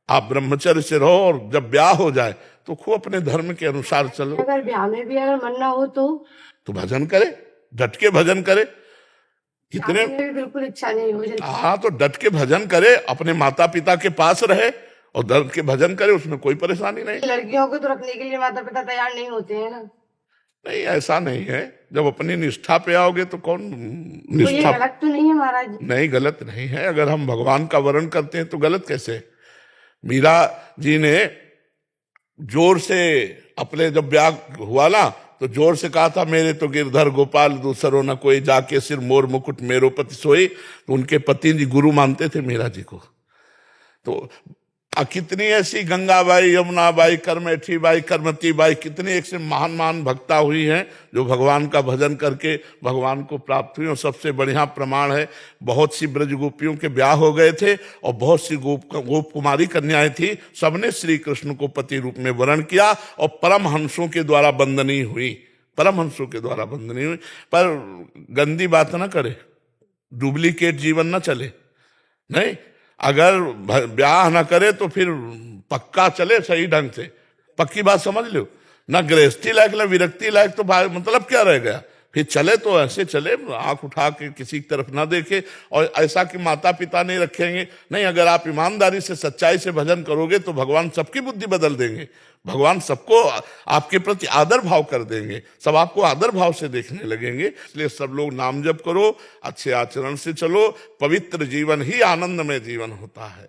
आप ब्रह्मचर्य से रहो और जब ब्याह हो जाए तो खूब अपने धर्म के अनुसार चलो। अगर ब्याह में भी अगर मन ना हो तो भजन करे, डट के भजन करे। कितने शादी में भी बिल्कुल इच्छा नहीं हो मुझे। हाँ, तो डट के भजन करे, अपने माता पिता के पास रहे और डट के भजन करे, उसमें कोई परेशानी नहीं। लड़कियों को तो रखने के लिए माता पिता तैयार नहीं होते हैं ना। नहीं, ऐसा नहीं है। जब अपनी निष्ठा पे आओगे तो कौन तो ये निष्ठा गलत तो नहीं है महाराज? नहीं, गलत नहीं है। अगर हम भगवान का वर्ण करते हैं तो गलत कैसे? मीरा जी ने जोर से अपने जब ब्याह हुआ ना तो जोर से कहा था, मेरे तो गिरधर गोपाल दूसरो न कोई, जाके सिर मोर मुकुट मेरो पति सोई। तो उनके पति जी गुरु मानते थे मीरा जी को। तो कितनी ऐसी गंगाबाई, यमुनाबाई, करमेठी बाई, करमती बाई, कितनी एक से महान महान भक्ता हुई हैं जो भगवान का भजन करके भगवान को प्राप्त हुई। और सबसे बढ़िया प्रमाण है, बहुत सी ब्रज गोपियों के ब्याह हो गए थे और बहुत सी गोप कुमारी कन्याएं थी, सबने श्री कृष्ण को पति रूप में वरण किया और परमहंसों के द्वारा बंदनी हुई, परमहंसों के द्वारा बंदनी हुई। पर गंदी बात ना करे, डुप्लीकेट जीवन ना चले। नहीं, अगर ब्याह ना करे तो फिर पक्का चले सही ढंग से, पक्की बात समझ लो। ना गृहस्थी लायक ना विरक्ति लायक, तो मतलब क्या रह गया? फिर चले तो ऐसे चले, आंख उठा के किसी की तरफ ना देखे। और ऐसा कि माता पिता नहीं रखेंगे, नहीं, अगर आप ईमानदारी से सच्चाई से भजन करोगे तो भगवान सबकी बुद्धि बदल देंगे। भगवान सबको आपके प्रति आदर भाव कर देंगे, सब आपको आदर भाव से देखने लगेंगे। इसलिए सब लोग नाम जप करो, अच्छे आचरण से चलो, पवित्र जीवन ही आनंदमय जीवन होता है।